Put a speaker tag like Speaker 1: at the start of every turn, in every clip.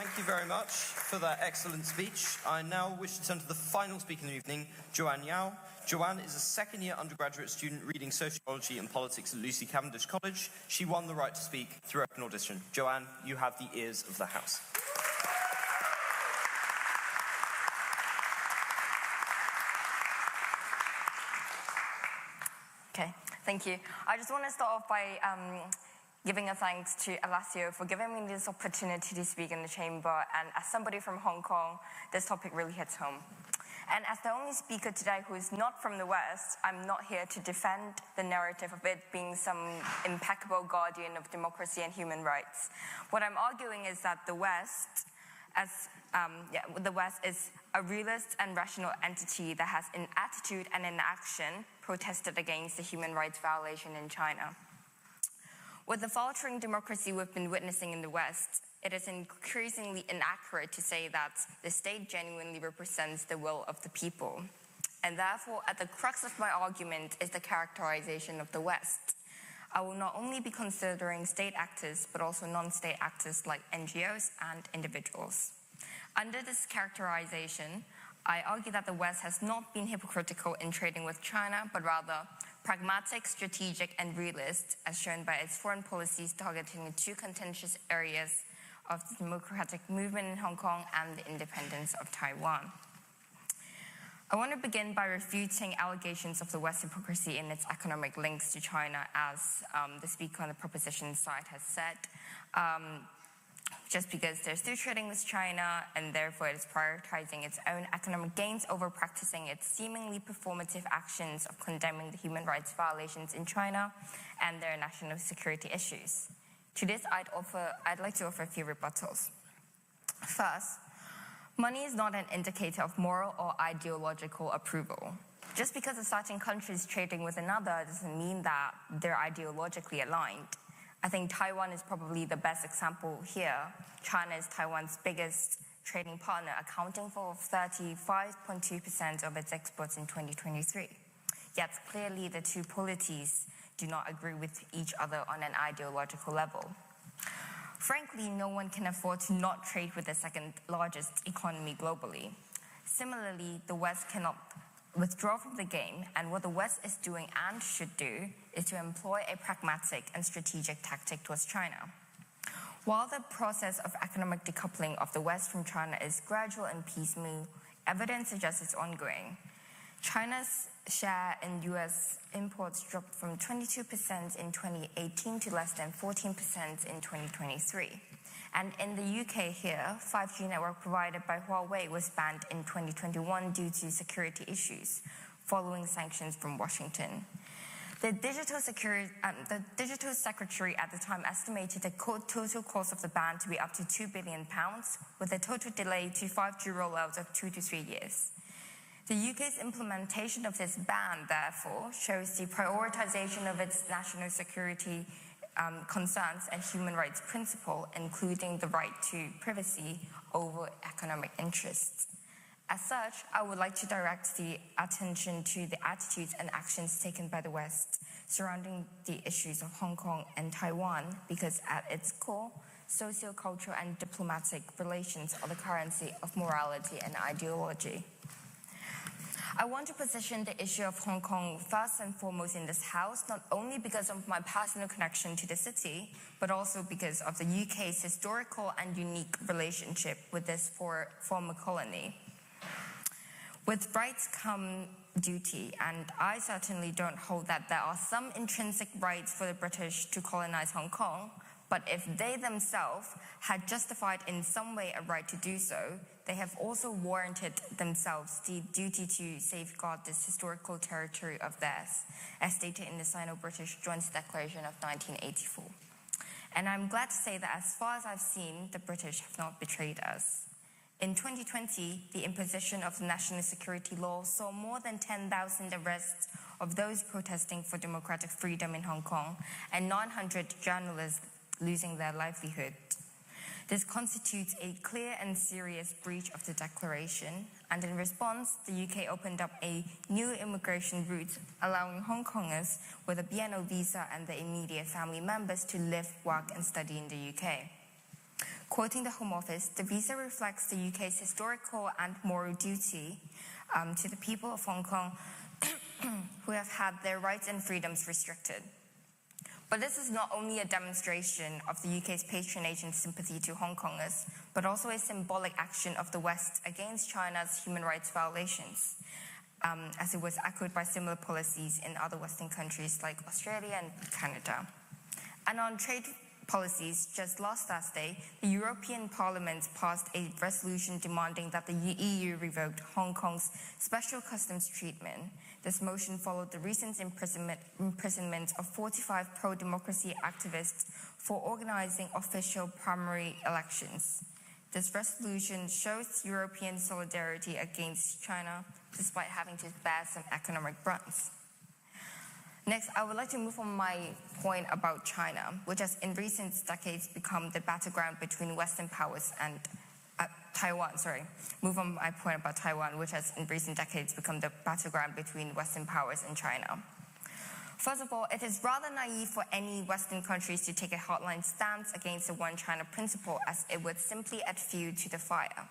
Speaker 1: Thank you very much for that excellent speech. I now wish to turn to the final speaker in the evening, Joanne Yau. Joanne is a second-year undergraduate student reading sociology and politics at Lucy Cavendish College. She won the right to speak through open audition. Joanne, you have the ears of the House.
Speaker 2: Okay, thank you. I just want to start off by giving a thanks to Alassio for giving me this opportunity to speak in the chamber, and as somebody from Hong Kong, this topic really hits home. And as the only speaker today who is not from the West, I'm not here to defend the narrative of it being some impeccable guardian of democracy and human rights. What I'm arguing is that the West is a realist and rational entity that has in attitude and in action protested against the human rights violation in China. With the faltering democracy we've been witnessing in the West, it is increasingly inaccurate to say that the state genuinely represents the will of the people. And therefore, at the crux of my argument is the characterization of the West. I will not only be considering state actors, but also non-state actors like NGOs and individuals. Under this characterization, I argue that the West has not been hypocritical in trading with China, but rather pragmatic, strategic, and realist, as shown by its foreign policies targeting the two contentious areas of the democratic movement in Hong Kong and the independence of Taiwan. I want to begin by refuting allegations of the West's hypocrisy in its economic links to China, as the speaker on the proposition side has said. Just because they're still trading with China and therefore it is prioritizing its own economic gains over practicing its seemingly performative actions of condemning the human rights violations in China and their national security issues. To this, I'd like to offer a few rebuttals. First, money is not an indicator of moral or ideological approval. Just because a certain country is trading with another doesn't mean that they're ideologically aligned. I think Taiwan is probably the best example here. China is Taiwan's biggest trading partner, accounting for 35.2% of its exports in 2023. Yet clearly the two polities do not agree with each other on an ideological level. Frankly, no one can afford to not trade with the second largest economy globally. Similarly, the West cannot withdraw from the game, and what the West is doing and should do is to employ a pragmatic and strategic tactic towards China. While the process of economic decoupling of the West from China is gradual and piecemeal, evidence suggests it's ongoing. China's share in US imports dropped from 22% in 2018 to less than 14% in 2023. And in the UK here, 5G network provided by Huawei was banned in 2021 due to security issues, following sanctions from Washington. The digital secretary at the time estimated the total cost of the ban to be up to £2 billion, with a total delay to 5G rollouts of 2 to 3 years. The UK's implementation of this ban, therefore, shows the prioritization of its national security concerns and human rights principle, including the right to privacy over economic interests. As such, I would like to direct the attention to the attitudes and actions taken by the West surrounding the issues of Hong Kong and Taiwan, because at its core, socio-cultural and diplomatic relations are the currency of morality and ideology. I want to position the issue of Hong Kong first and foremost in this House, not only because of my personal connection to the city, but also because of the UK's historical and unique relationship with this former colony. With rights come duty, and I certainly don't hold that there are some intrinsic rights for the British to colonize Hong Kong, but if they themselves had justified in some way a right to do so, they have also warranted themselves the duty to safeguard this historical territory of theirs, as stated in the Sino-British Joint Declaration of 1984. And I'm glad to say that as far as I've seen, the British have not betrayed us. In 2020, the imposition of the national security law saw more than 10,000 arrests of those protesting for democratic freedom in Hong Kong, and 900 journalists losing their livelihood. This constitutes a clear and serious breach of the declaration, and in response, the UK opened up a new immigration route, allowing Hong Kongers with a BNO visa and their immediate family members to live, work, and study in the UK. Quoting the Home Office, the visa reflects the UK's historical and moral duty to the people of Hong Kong who have had their rights and freedoms restricted. But this is not only a demonstration of the UK's patronage and sympathy to Hong Kongers, but also a symbolic action of the West against China's human rights violations, as it was echoed by similar policies in other Western countries like Australia and Canada. And on trade policies, just last Thursday, the European Parliament passed a resolution demanding that the EU revoke Hong Kong's special customs treatment. This motion followed the recent imprisonment of 45 pro-democracy activists for organizing official primary elections. This resolution shows European solidarity against China, despite having to bear some economic burdens. Next, I would like to move on my point about China, which has in recent decades become the battleground between Western powers and Move on my point about Taiwan, which has in recent decades become the battleground between Western powers and China. First of all, it is rather naive for any Western countries to take a hardline stance against the One China principle, as it would simply add fuel to the fire.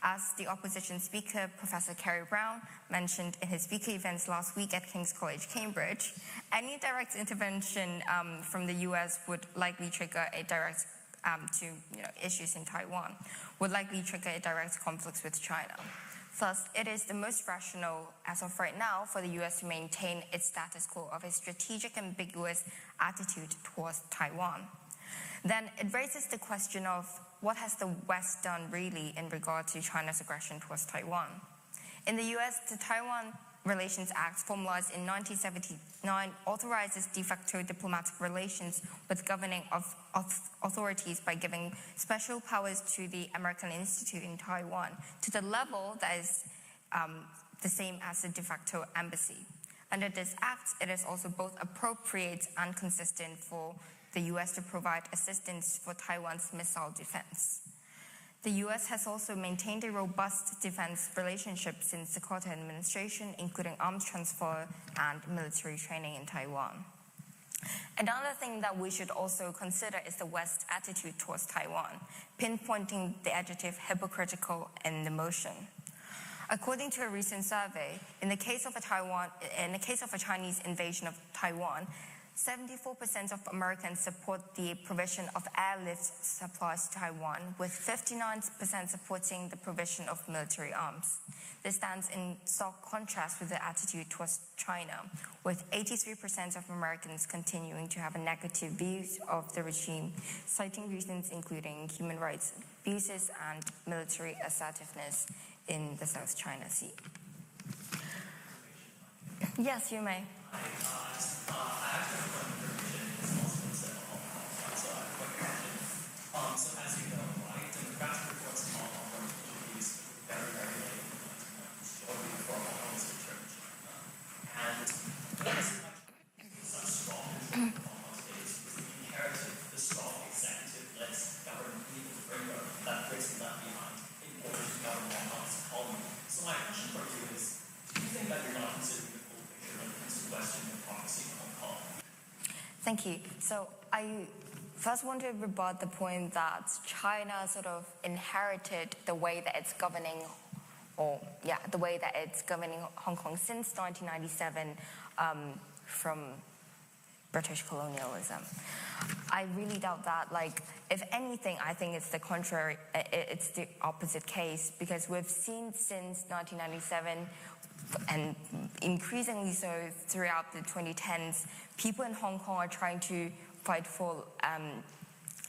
Speaker 2: As the opposition speaker, Professor Kerry Brown, mentioned in his speaker events last week at King's College, Cambridge, any direct intervention from the US would likely trigger a direct issues in Taiwan, would likely trigger a direct conflict with China. Thus, it is the most rational, as of right now, for the US to maintain its status quo of a strategic ambiguous attitude towards Taiwan. Then it raises the question of what has the West done really in regard to China's aggression towards Taiwan? In the US, the Taiwan Relations Act, formalized in 1979, authorizes de facto diplomatic relations with governing authorities by giving special powers to the American Institute in Taiwan to the level that is the same as the de facto embassy. Under this act, it is also both appropriate and consistent for the US to provide assistance for Taiwan's missile defense. The US has also maintained a robust defense relationship since the Carter administration, including arms transfer and military training in Taiwan. Another thing that we should also consider is the West's attitude towards Taiwan, pinpointing the adjective hypocritical in the motion. According to a recent survey, in the case of a Chinese invasion of Taiwan, 74% of Americans support the provision of airlift supplies to Taiwan, with 59% supporting the provision of military arms. This stands in stark contrast with the attitude towards China, with 83% of Americans continuing to have a negative views of the regime, citing reasons including human rights abuses and military assertiveness in the South China Sea. Yes, you may.
Speaker 3: So as you know, demographic reports in Hong Kong were introduced very, very late shortly before Hong Kong was returned to China. And what is such strong control in Hong Kong's case was the inherited, the strong executive-led government legal framework that Britain left behind in order to govern Hong Kong's economy. So my question for you is, do you think that you're not considering the full picture when it comes to questioning democracy in Hong Kong?
Speaker 2: Thank you. So I first want to rebut the point that China sort of inherited the way that it's governing, Hong Kong since 1997 from British colonialism. I really doubt that. If anything, I think it's the contrary. It's the opposite case, because we've seen since 1997, and increasingly so throughout the 2010s, people in Hong Kong are trying to fight for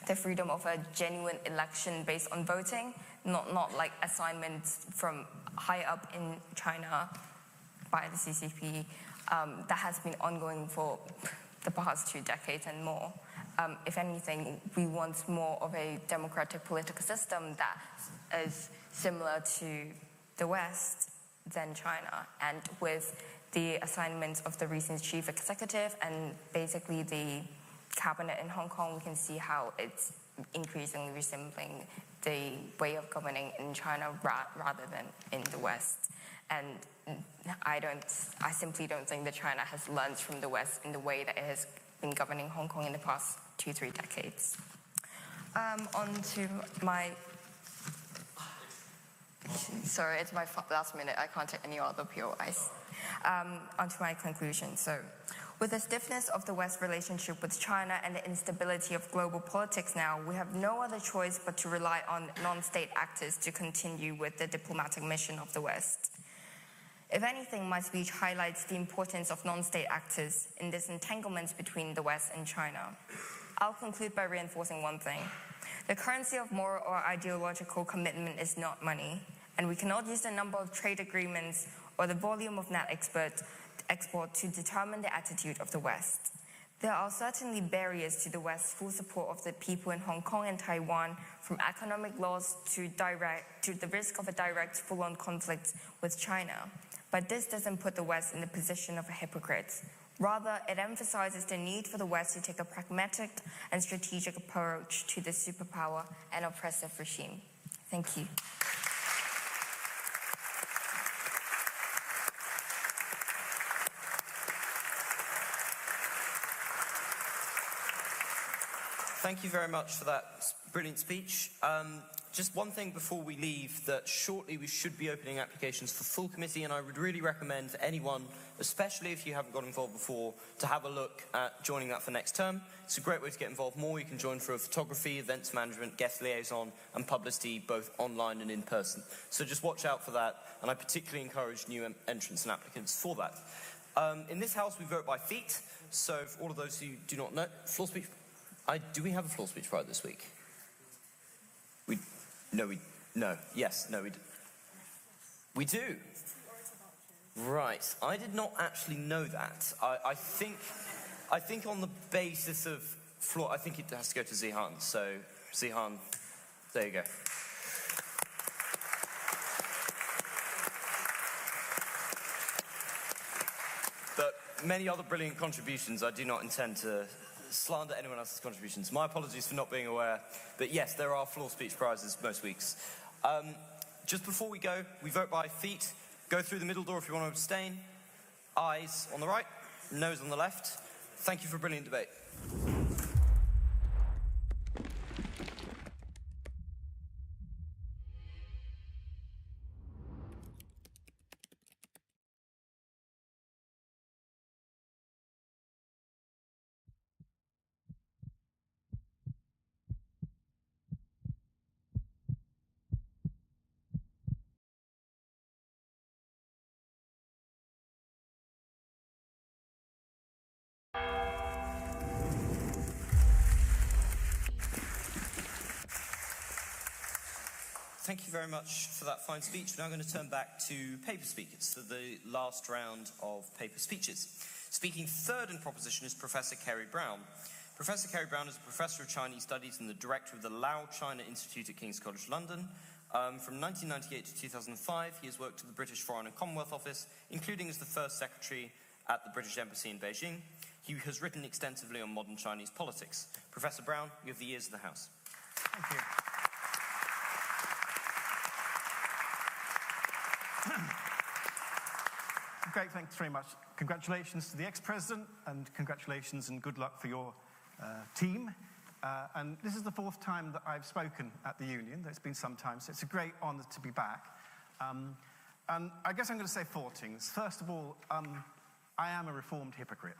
Speaker 2: the freedom of a genuine election based on voting, not like assignments from high up in China by the CCP. That has been ongoing for the past 2 decades and more. If anything, we want more of a democratic political system that is similar to the West than China, and with the assignments of the recent chief executive and basically the cabinet in Hong Kong, we can see how it's increasingly resembling the way of governing in China rather than in the West. And I simply don't think that China has learned from the West in the way that it has been governing Hong Kong in the past 2-3 decades. On to my... Sorry, it's my last minute. I can't take any other POIs. Onto my conclusion. So, with the stiffness of the West's relationship with China and the instability of global politics now, we have no other choice but to rely on non-state actors to continue with the diplomatic mission of the West. If anything, my speech highlights the importance of non-state actors in this entanglement between the West and China. I'll conclude by reinforcing one thing. The currency of moral or ideological commitment is not money, and we cannot use the number of trade agreements or the volume of net export to determine the attitude of the West. There are certainly barriers to the West's full support of the people in Hong Kong and Taiwan, from economic loss to the risk of a direct full-on conflict with China. But this doesn't put the West in the position of a hypocrite. Rather, it emphasizes the need for the West to take a pragmatic and strategic approach to this superpower and oppressive regime. Thank you.
Speaker 1: Thank you very much for that brilliant speech. Just one thing before we leave, that shortly we should be opening applications for full committee, and I would really recommend for anyone, especially if you haven't got involved before, to have a look at joining that for next term. It's a great way to get involved more. You can join for photography, events management, guest liaison, and publicity, both online and in person. So just watch out for that, and I particularly encourage new entrants and applicants for that. In this house, we vote by feet, so for all of those who do not know, floor speech... do we have a floor speech prize this week? We do. Right. I did not actually know that. I think on the basis of floor, I think it has to go to Zihan. So, Zihan, there you go. But many other brilliant contributions. I do not intend to slander anyone else's contributions. My apologies for not being aware. But yes, there are floor speech prizes most weeks. Just before we go, we vote by feet. Go through the middle door if you want to abstain. Eyes on the right, nose on the left. Thank you for a brilliant debate. Thank you very much for that fine speech. We're now going to turn back to paper speakers for the last round of paper speeches. Speaking third in proposition is Professor Kerry Brown. Professor Kerry Brown is a professor of Chinese studies and the director of the Lao China Institute at King's College London. From 1998 to 2005, he has worked at the British Foreign and Commonwealth Office, including as the first secretary at the British Embassy in Beijing. He has written extensively on modern Chinese politics. Professor Brown, you have the ears of the House.
Speaker 4: Thank you. Great, thanks very much. Congratulations to the ex-president, and congratulations and good luck for your team. And this is the fourth time that I've spoken at the Union. It's been some time, so it's a great honour to be back. And I guess I'm going to say four things. First of all, I am a reformed hypocrite.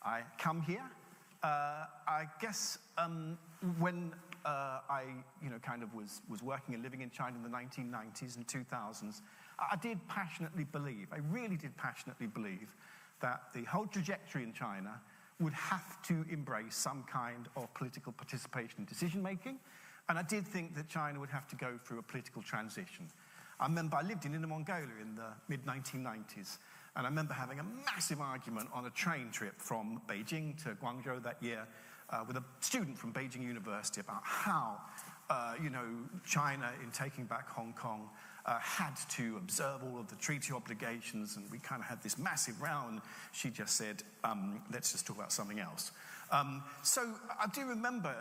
Speaker 4: I come here. I guess when I kind of was working and living in China in the 1990s and 2000s, I did passionately believe, I really did passionately believe, that the whole trajectory in China would have to embrace some kind of political participation in decision-making, and I did think that China would have to go through a political transition. I remember I lived in Inner Mongolia in the mid-1990s, and I remember having a massive argument on a train trip from Beijing to Guangzhou that year with a student from Beijing University about how, China, in taking back Hong Kong, had to observe all of the treaty obligations, and we kind of had this massive row, and she just said, let's just talk about something else. So I do remember,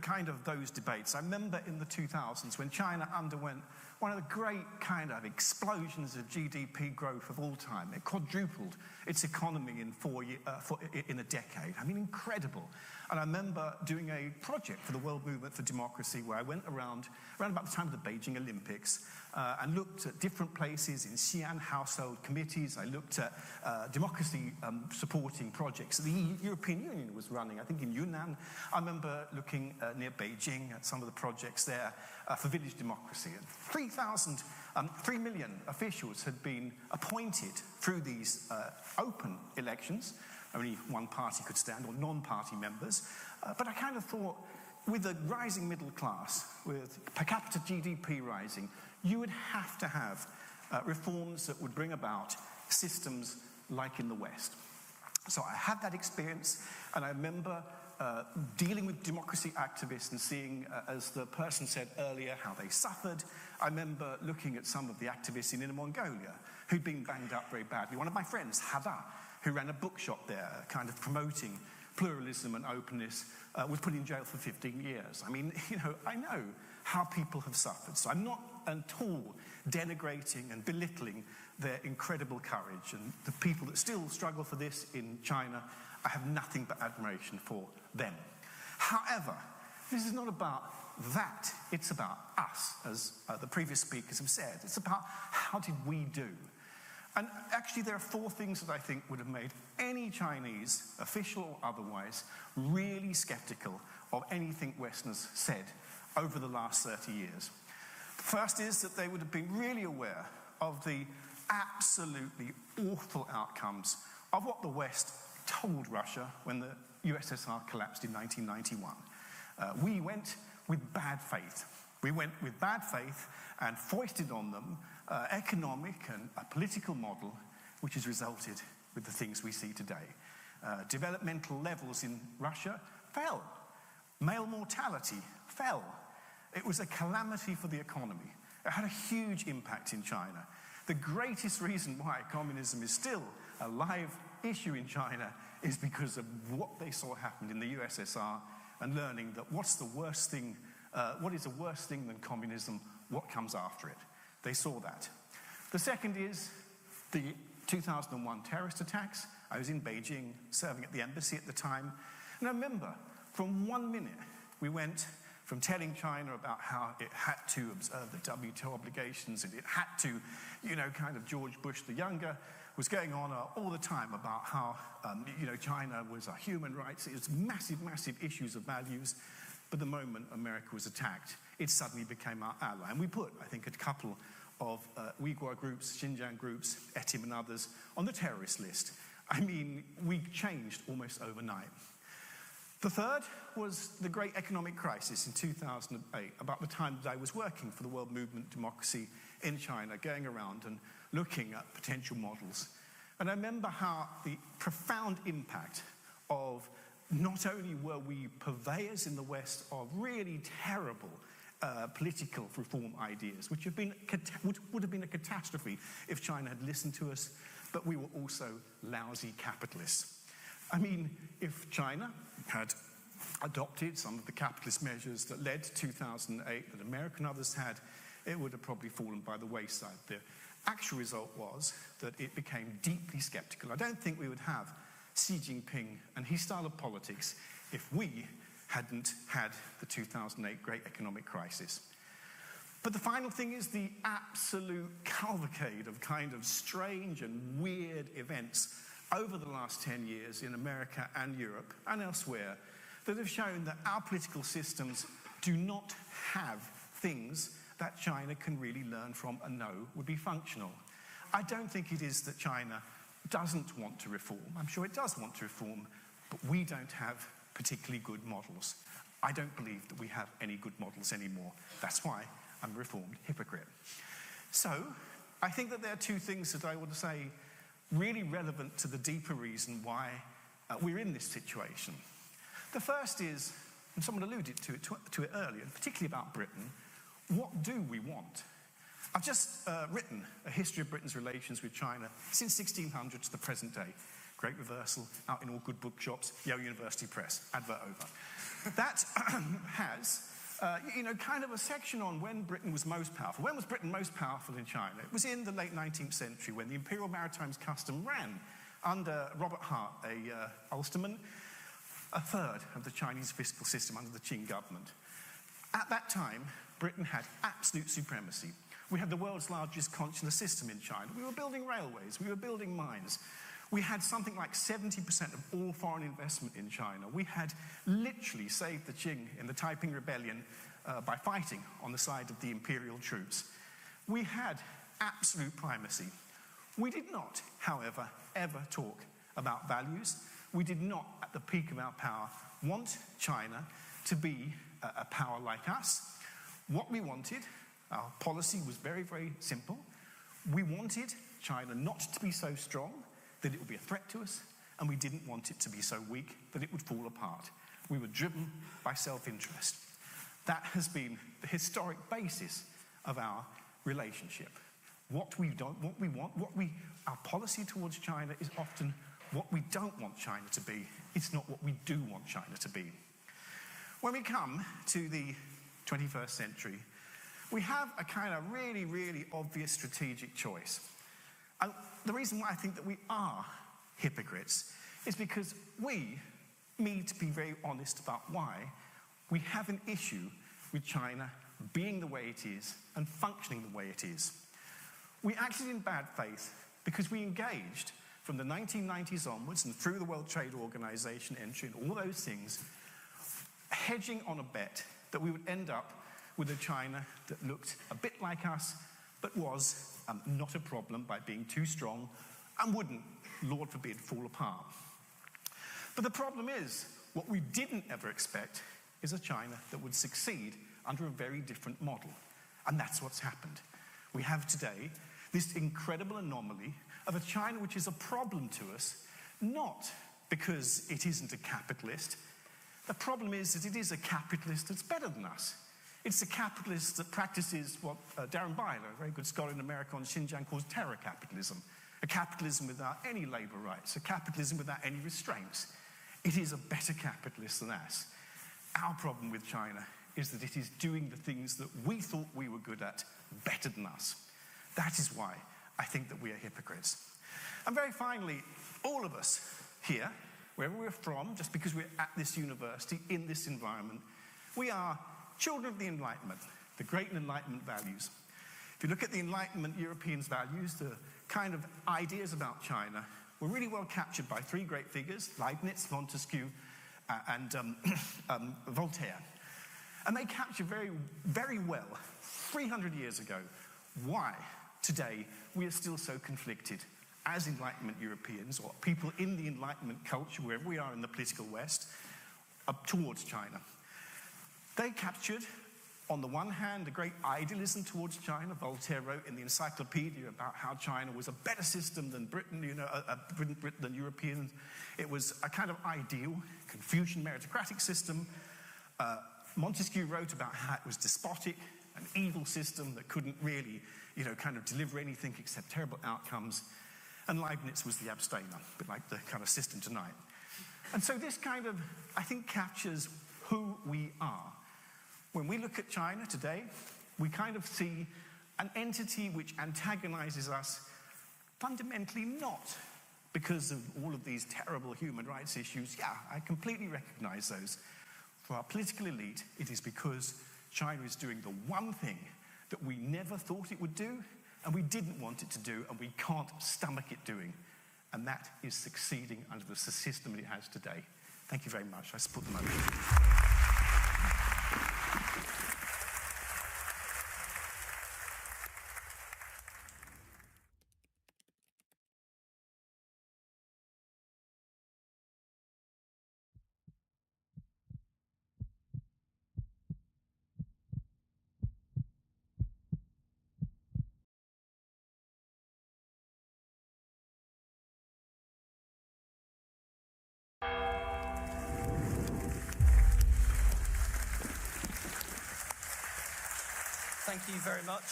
Speaker 4: kind of those debates. I remember in the 2000s when China underwent one of the great kind of explosions of GDP growth of all time. It quadrupled its economy in a decade. I mean, incredible. And I remember doing a project for the World Movement for Democracy where I went around about the time of the Beijing Olympics and looked at different places in Xi'an household committees. I looked at democracy supporting projects the European Union was running, I think in Yunnan. I remember looking near Beijing at some of the projects there for village democracy. And 3 million officials had been appointed through these open elections. Only one party could stand, or non-party members. But I kind of thought, with a rising middle class, with per capita GDP rising, you would have to have reforms that would bring about systems like in the West. So I had that experience, and I remember dealing with democracy activists and seeing, as the person said earlier, how they suffered. I remember looking at some of the activists in Inner Mongolia who'd been banged up very badly. One of my friends, Hada, who ran a bookshop there, kind of promoting pluralism and openness, was put in jail for 15 years. I mean, I know how people have suffered, so I'm not at all denigrating and belittling their incredible courage. And the people that still struggle for this in China, I have nothing but admiration for them. However, this is not about that. It's about us, as the previous speakers have said. It's about how did we do? And actually, there are 4 things that I think would have made any Chinese, official or otherwise, really skeptical of anything Westerners said over the last 30 years. First is that they would have been really aware of the absolutely awful outcomes of what the West told Russia when the USSR collapsed in 1991. We went with bad faith. We went with bad faith and foisted on them economic and a political model which has resulted with the things we see today. Developmental levels in Russia fell. Male mortality fell. It was a calamity for the economy. It had a huge impact in China. The greatest reason why communism is still a live issue in China is because of what they saw happen in the USSR and learning that what is a worse thing than communism, what comes after it. They saw that. The second is the 2001 terrorist attacks. I was in Beijing serving at the embassy at the time. And I remember from 1 minute we went from telling China about how it had to observe the WTO obligations and it had to, kind of George Bush the Younger was going on all the time about how, China was a human rights. It was massive, massive issues of values. But the moment America was attacked, it suddenly became our ally. And we put, I think, a couple of Uyghur groups, Xinjiang groups, Etim and others, on the terrorist list. I mean, we changed almost overnight. The third was the great economic crisis in 2008, about the time that I was working for the World Movement Democracy in China, going around and looking at potential models. And I remember how the profound impact of not only were we purveyors in the West of really terrible political reform ideas, which would have been a catastrophe if China had listened to us, but we were also lousy capitalists. I mean, if China had adopted some of the capitalist measures that led to 2008 that America and others had, it would have probably fallen by the wayside. The actual result was that it became deeply skeptical. I don't think we would have Xi Jinping and his style of politics if we hadn't had the 2008 great economic crisis. But the final thing is the absolute cavalcade of kind of strange and weird events over the last 10 years in America and Europe and elsewhere that have shown that our political systems do not have things that China can really learn from and know would be functional. I don't think it is that China doesn't want to reform. I'm sure it does want to reform, but we don't have particularly good models. I don't believe that we have any good models anymore. That's why I'm a reformed hypocrite. So I think that there are 2 things that I want to say really relevant to the deeper reason why we're in this situation. The first is, and someone alluded to it earlier, particularly about Britain, what do we want? I've just written a history of Britain's relations with China since 1600 to the present day. Great reversal, out in all good bookshops, Yale University Press, advert over. That has, kind of a section on when Britain was most powerful. When was Britain most powerful in China? It was in the late 19th century when the Imperial Maritime Custom ran under Robert Hart, a Ulsterman. a third of the Chinese fiscal system under the Qing government. At that time, Britain had absolute supremacy. We had the world's largest consular system in China. We were building railways, we were building mines. We had something like 70% of all foreign investment in China. We had literally saved the Qing in the Taiping Rebellion by fighting on the side of the imperial troops. We had absolute primacy. We did not, however, ever talk about values. We did not, at the peak of our power, want China to be a power like us. What we wanted, our policy was very, very simple. We wanted China not to be so strong that it would be a threat to us, and we didn't want it to be so weak that it would fall apart. We were driven by self-interest. That has been the historic basis of our relationship. What we don't, what we want, our policy towards China is often what we don't want China to be. It's not what we do want China to be. When we come to the 21st century, we have a kind of really, really obvious strategic choice. And the reason why I think that we are hypocrites is because we need to be very honest about why we have an issue with China being the way it is and functioning the way it is. We acted in bad faith because we engaged from the 1990s onwards and through the World Trade Organization entry and all those things, hedging on a bet that we would end up with a China that looked a bit like us, but was not a problem by being too strong and wouldn't, Lord forbid, fall apart. But the problem is, what we didn't ever expect is a China that would succeed under a very different model. And that's what's happened. We have today this incredible anomaly of a China which is a problem to us, not because it isn't a capitalist. The problem is that it is a capitalist that's better than us. It's a capitalist that practices what Darren Byler, a very good scholar in America on Xinjiang, calls terror capitalism. A capitalism without any labor rights, a capitalism without any restraints. It is a better capitalist than us. Our problem with China is that it is doing the things that we thought we were good at better than us. That is why I think that we are hypocrites. And very finally, all of us here, wherever we're from, just because we're at this university, in this environment, we are children of the Enlightenment, the great Enlightenment values. If you look at the Enlightenment Europeans' values, the kind of ideas about China were really well captured by three great figures, Leibniz, Montesquieu, and Voltaire. And they capture very, very well, 300 years ago, why today we are still so conflicted as Enlightenment Europeans, or people in the Enlightenment culture, wherever we are in the political West, up towards China. They captured, on the one hand, a great idealism towards China. Voltaire wrote in the Encyclopedia about how China was a better system than Britain, Britain than Europeans. It was a kind of ideal, Confucian meritocratic system. Montesquieu wrote about how it was despotic, an evil system that couldn't really, kind of deliver anything except terrible outcomes. And Leibniz was the abstainer, a bit like the kind of system tonight. And so this kind of, I think, captures who we are. When we look at China today, we kind of see an entity which antagonizes us fundamentally not because of all of these terrible human rights issues. Yeah, I completely recognize those. For our political elite, it is because China is doing the one thing that we never thought it would do, and we didn't want it to do, and we can't stomach it doing. And that is succeeding under the system it has today. Thank you very much. I support the motion.
Speaker 1: Thank you very much.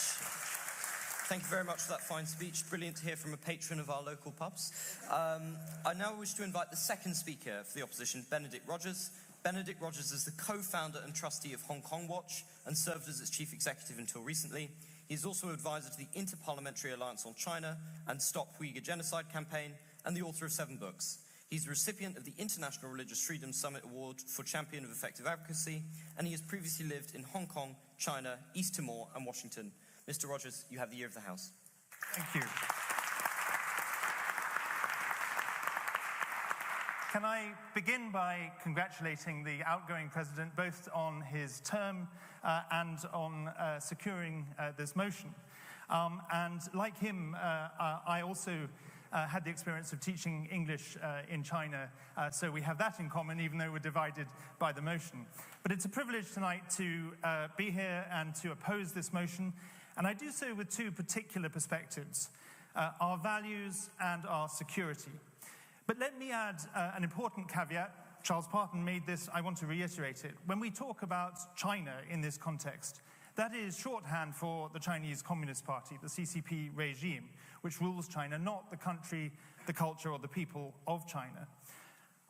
Speaker 1: Thank you very much for that fine speech. Brilliant to hear from a patron of our local pubs. I now wish to invite the second speaker for the opposition, Benedict Rogers. Benedict Rogers is the co-founder and trustee of Hong Kong Watch and served as its chief executive until recently. He is also advisor to the Inter-Parliamentary Alliance on China and Stop Uyghur Genocide campaign and the author of 7 books. He's the recipient of the International Religious Freedom Summit Award for Champion of Effective Advocacy, and he has previously lived in Hong Kong, China, East Timor, and Washington. Mr. Rogers, you have the ear of the House.
Speaker 5: Thank you. Can I begin by congratulating the outgoing president both on his term and on securing this motion. And like him, I also had the experience of teaching English in China, so we have that in common, even though we're divided by the motion. But it's a privilege tonight to be here and to oppose this motion, and I do so with two particular perspectives, our values and our security. But let me add an important caveat. Charles Parton made this, I want to reiterate it. When we talk about China in this context, that is shorthand for the Chinese Communist Party, the CCP regime, which rules China, not the country, the culture, or the people of China.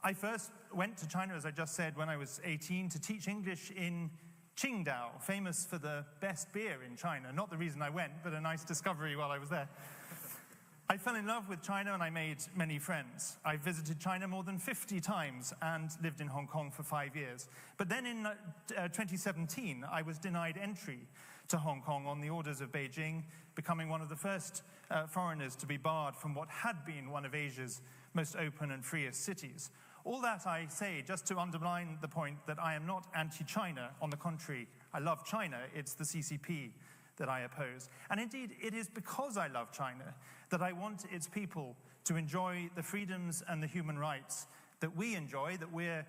Speaker 5: I first went to China, as I just said, when I was 18 to teach English in Qingdao, famous for the best beer in China. Not the reason I went, but a nice discovery while I was there. I fell in love with China and I made many friends. I visited China more than 50 times and lived in Hong Kong for 5 years. But then in 2017, I was denied entry to Hong Kong on the orders of Beijing, becoming one of the first foreigners to be barred from what had been one of Asia's most open and freest cities. All that I say just to underline the point that I am not anti-China. On the contrary, I love China. It's the CCP that I oppose. And indeed, it is because I love China that I want its people to enjoy the freedoms and the human rights that we enjoy, that we're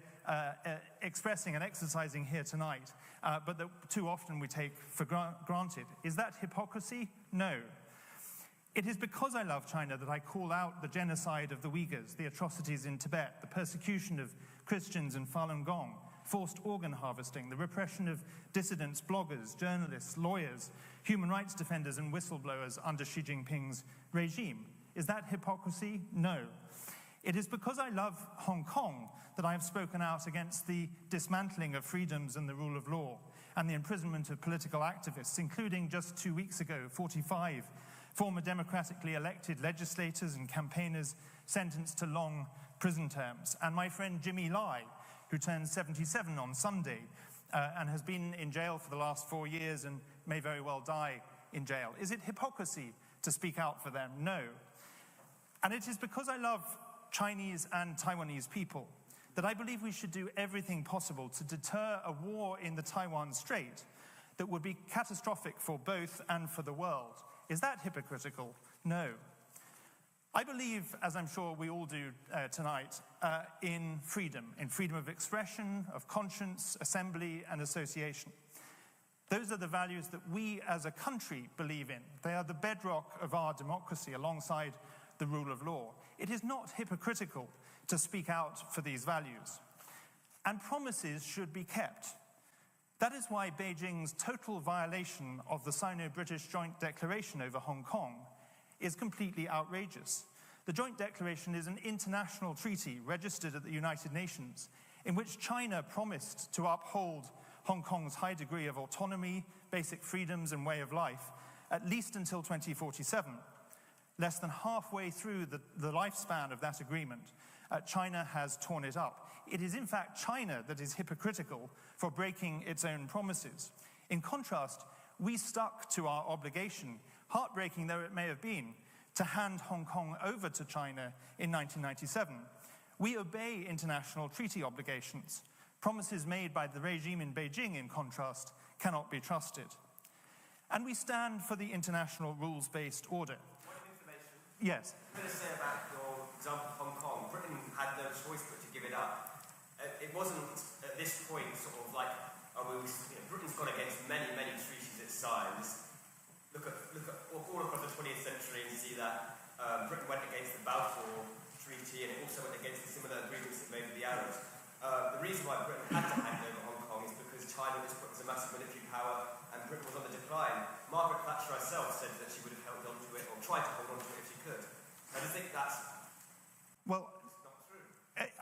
Speaker 5: expressing and exercising here tonight, but that too often we take for granted. Is that hypocrisy? No. It is because I love China that I call out the genocide of the Uyghurs, the atrocities in Tibet, the persecution of Christians in Falun Gong, forced organ harvesting, the repression of dissidents, bloggers, journalists, lawyers, human rights defenders and whistleblowers under Xi Jinping's regime. Is that hypocrisy? No. It is because I love Hong Kong that I have spoken out against the dismantling of freedoms and the rule of law and the imprisonment of political activists, including just 2 weeks ago, 45 former democratically elected legislators and campaigners sentenced to long prison terms. And my friend Jimmy Lai, who turned 77 on Sunday and has been in jail for the last 4 years and may very well die in jail. Is it hypocrisy to speak out for them? No. And it is because I love Chinese and Taiwanese people that I believe we should do everything possible to deter a war in the Taiwan Strait that would be catastrophic for both and for the world. Is that hypocritical? No. I believe, as I'm sure we all do tonight, in freedom of expression, of conscience, assembly, and association. Those are the values that we as a country believe in. They are the bedrock of our democracy alongside the rule of law. It is not hypocritical to speak out for these values. And promises should be kept. That is why Beijing's total violation of the Sino-British Joint Declaration over Hong Kong is completely outrageous. The Joint Declaration is an international treaty registered at the United Nations in which China promised to uphold Hong Kong's high degree of autonomy, basic freedoms and way of life, at least until 2047. Less than halfway through the lifespan of that agreement, China has torn it up. It is in fact China that is hypocritical for breaking its own promises. In contrast, we stuck to our obligation, heartbreaking though it may have been, to hand Hong Kong over to China in 1997. We obey international treaty obligations. Promises made by the regime in Beijing, in contrast, cannot be trusted. And we stand for the international rules-based order.
Speaker 3: Point of information.
Speaker 5: Yes.
Speaker 3: I'm going to say about your example of Hong Kong, Britain had no choice but to give it up. It wasn't at this point sort of like, Britain's gone against many, many treaties it signed. Look at all across the 20th century and see that Britain went against the Balfour Treaty and it also went against the similar agreements it made with the Arabs. The reason why Britain had to hand over Hong Kong is because China was put as a massive military power and Britain was on the decline. Margaret Thatcher herself said that she would have held on to it or tried to hold on to it if she could. I don't think that's not true.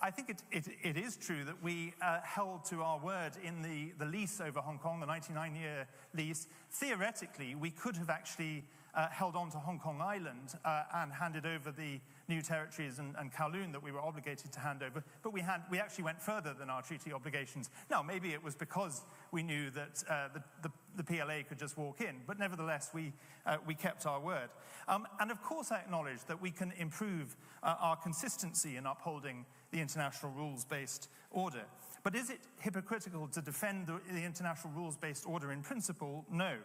Speaker 5: I think it is true that we held to our word in the lease over Hong Kong, the 99-year lease. Theoretically, we could have actually held on to Hong Kong Island and handed over the new territories and Kowloon that we were obligated to hand over, but we actually went further than our treaty obligations. Now, maybe it was because we knew that the PLA could just walk in, but nevertheless, we kept our word. And of course, I acknowledge that we can improve our consistency in upholding the international rules-based order. But is it hypocritical to defend the international rules-based order in principle? No.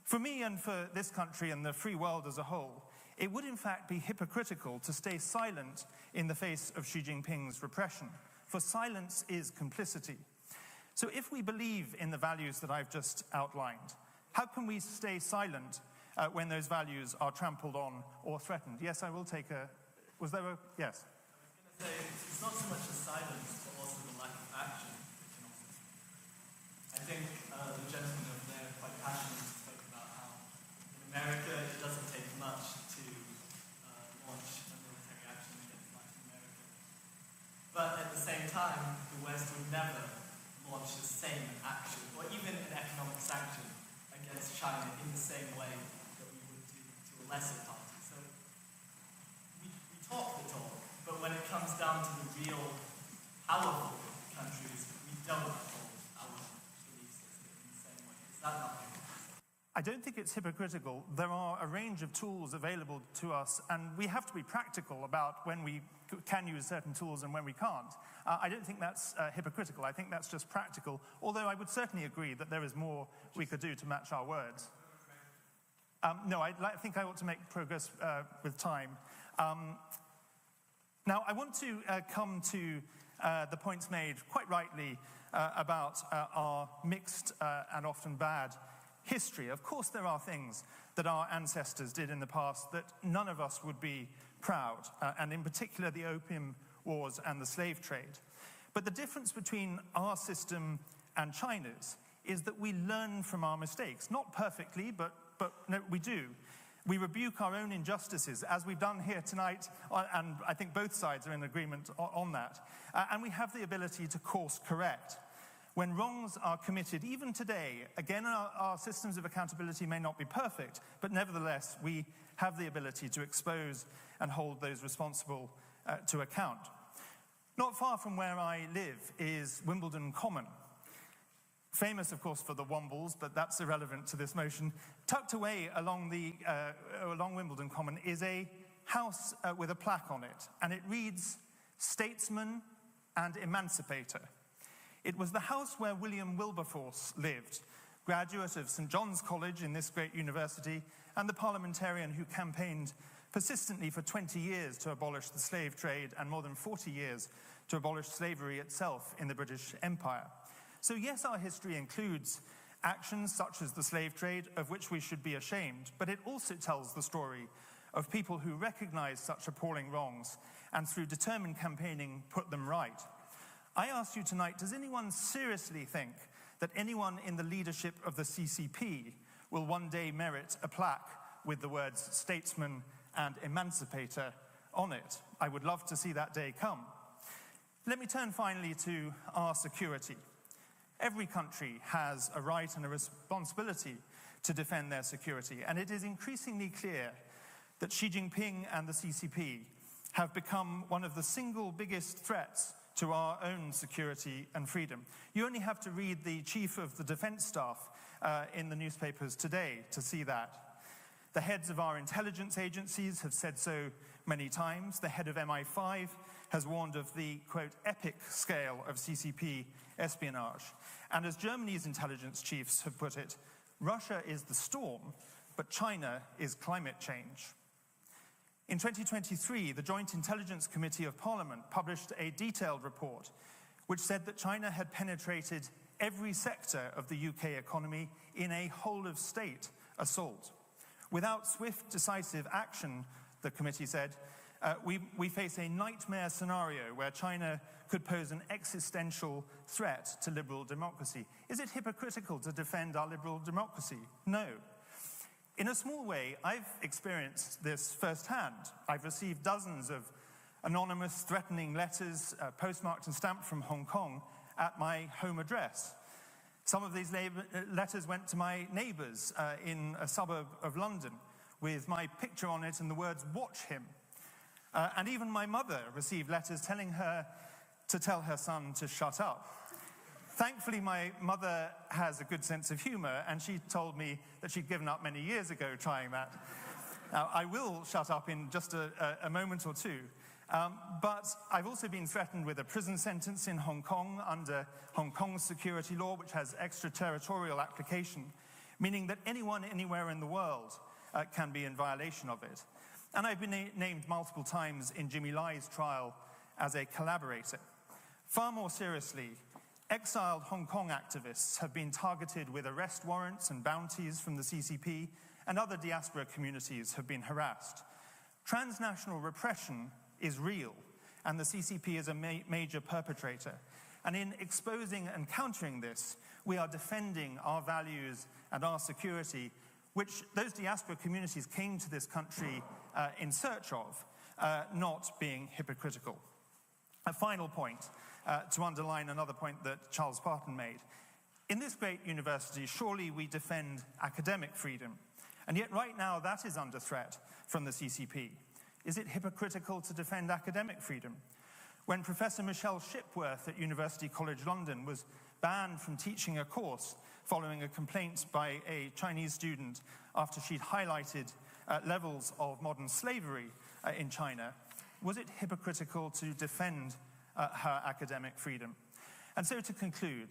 Speaker 5: For me and for this country and the free world as a whole, it would in fact be hypocritical to stay silent in the face of Xi Jinping's repression, for silence is complicity. So if we believe in the values that I've just outlined, how can we stay silent when those values are trampled on or threatened? Yes, I will take a... Was there a... Yes?
Speaker 3: I was going to say, it's not so much the silence, but also the lack of action. I think the gentleman over there quite passionately spoke about how in America it doesn't take much to launch a military action against Latin America. But at the same time, the West would never launch the same action, or even an economic sanction against China in the same way that we would do to a lesser party. So we talk the talk, but when it comes down to the real powerful countries, we don't uphold our belief system in the same way. Is that not hypocritical?
Speaker 5: I don't think it's hypocritical. There are a range of tools available to us, and we have to be practical about when we can use certain tools and when we can't. I don't think that's hypocritical. I think that's just practical, although I would certainly agree that there is more we could do to match our words. No, I think I ought to make progress with time. Now, I want to come to the points made, quite rightly, about our mixed and often bad history. Of course, there are things that our ancestors did in the past that none of us would be proud, and in particular the Opium Wars and the slave trade. But the difference between our system and China's is that we learn from our mistakes. Not perfectly, but no, we do. We rebuke our own injustices, as we've done here tonight, and I think both sides are in agreement on that. And we have the ability to course correct. When wrongs are committed, even today, again, our systems of accountability may not be perfect, but nevertheless, we have the ability to expose and hold those responsible to account. Not far from where I live is Wimbledon Common. Famous, of course, for the Wombles, but that's irrelevant to this motion. Tucked away along Wimbledon Common is a house with a plaque on it, and it reads, "Statesman and Emancipator." It was the house where William Wilberforce lived, graduate of St. John's College in this great university, and the parliamentarian who campaigned persistently for 20 years to abolish the slave trade and more than 40 years to abolish slavery itself in the British Empire. So yes, our history includes actions such as the slave trade, of which we should be ashamed, but it also tells the story of people who recognize such appalling wrongs and through determined campaigning put them right. I ask you tonight, does anyone seriously think that anyone in the leadership of the CCP will one day merit a plaque with the words "statesman" and "emancipator" on it? I would love to see that day come. Let me turn finally to our security. Every country has a right and a responsibility to defend their security, and it is increasingly clear that Xi Jinping and the CCP have become one of the single biggest threats to our own security and freedom. You only have to read the chief of the defense staff in the newspapers today to see that. The heads of our intelligence agencies have said so many times. The head of MI5 has warned of the, quote, epic scale of CCP espionage. And as Germany's intelligence chiefs have put it, Russia is the storm, but China is climate change. In 2023, the Joint Intelligence Committee of Parliament published a detailed report which said that China had penetrated every sector of the UK economy in a whole-of-state assault. Without swift, decisive action, the committee said, we face a nightmare scenario where China could pose an existential threat to liberal democracy. Is it hypocritical to defend our liberal democracy? No. In a small way, I've experienced this firsthand. I've received dozens of anonymous, threatening letters, postmarked and stamped from Hong Kong at my home address. Some of these letters went to my neighbours in a suburb of London with my picture on it and the words, "Watch him." And even my mother received letters telling her to tell her son to shut up. Thankfully, my mother has a good sense of humor, and she told me that she'd given up many years ago trying that. Now, I will shut up in just a moment or two, but I've also been threatened with a prison sentence in Hong Kong under Hong Kong's security law, which has extraterritorial application, meaning that anyone anywhere in the world can be in violation of it. And I've been named multiple times in Jimmy Lai's trial as a collaborator. Far more seriously, exiled Hong Kong activists have been targeted with arrest warrants and bounties from the CCP, and other diaspora communities have been harassed. Transnational repression is real, and the CCP is a major perpetrator. And in exposing and countering this, we are defending our values and our security, which those diaspora communities came to this country in search of, not being hypocritical. A final point, to underline another point that Charles Parton made. In this great university, surely we defend academic freedom, and yet right now that is under threat from the CCP. Is it hypocritical to defend academic freedom? When Professor Michelle Shipworth at University College London was banned from teaching a course following a complaint by a Chinese student after she'd highlighted levels of modern slavery in China, was it hypocritical to defend her academic freedom? And so to conclude,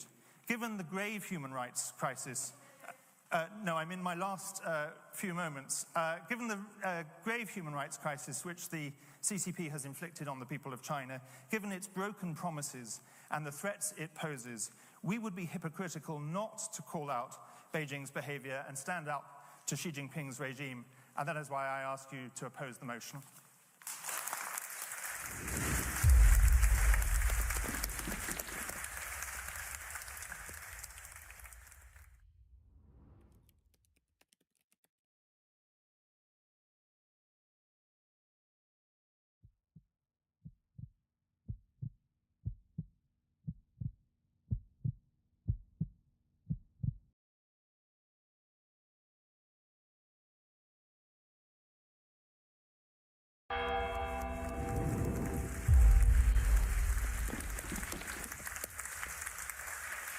Speaker 5: given the grave human rights crisis, I'm in my last few moments. Given the grave human rights crisis which the CCP has inflicted on the people of China, given its broken promises and the threats it poses, we would be hypocritical not to call out Beijing's behavior and stand up to Xi Jinping's regime, and that is why I ask you to oppose the motion.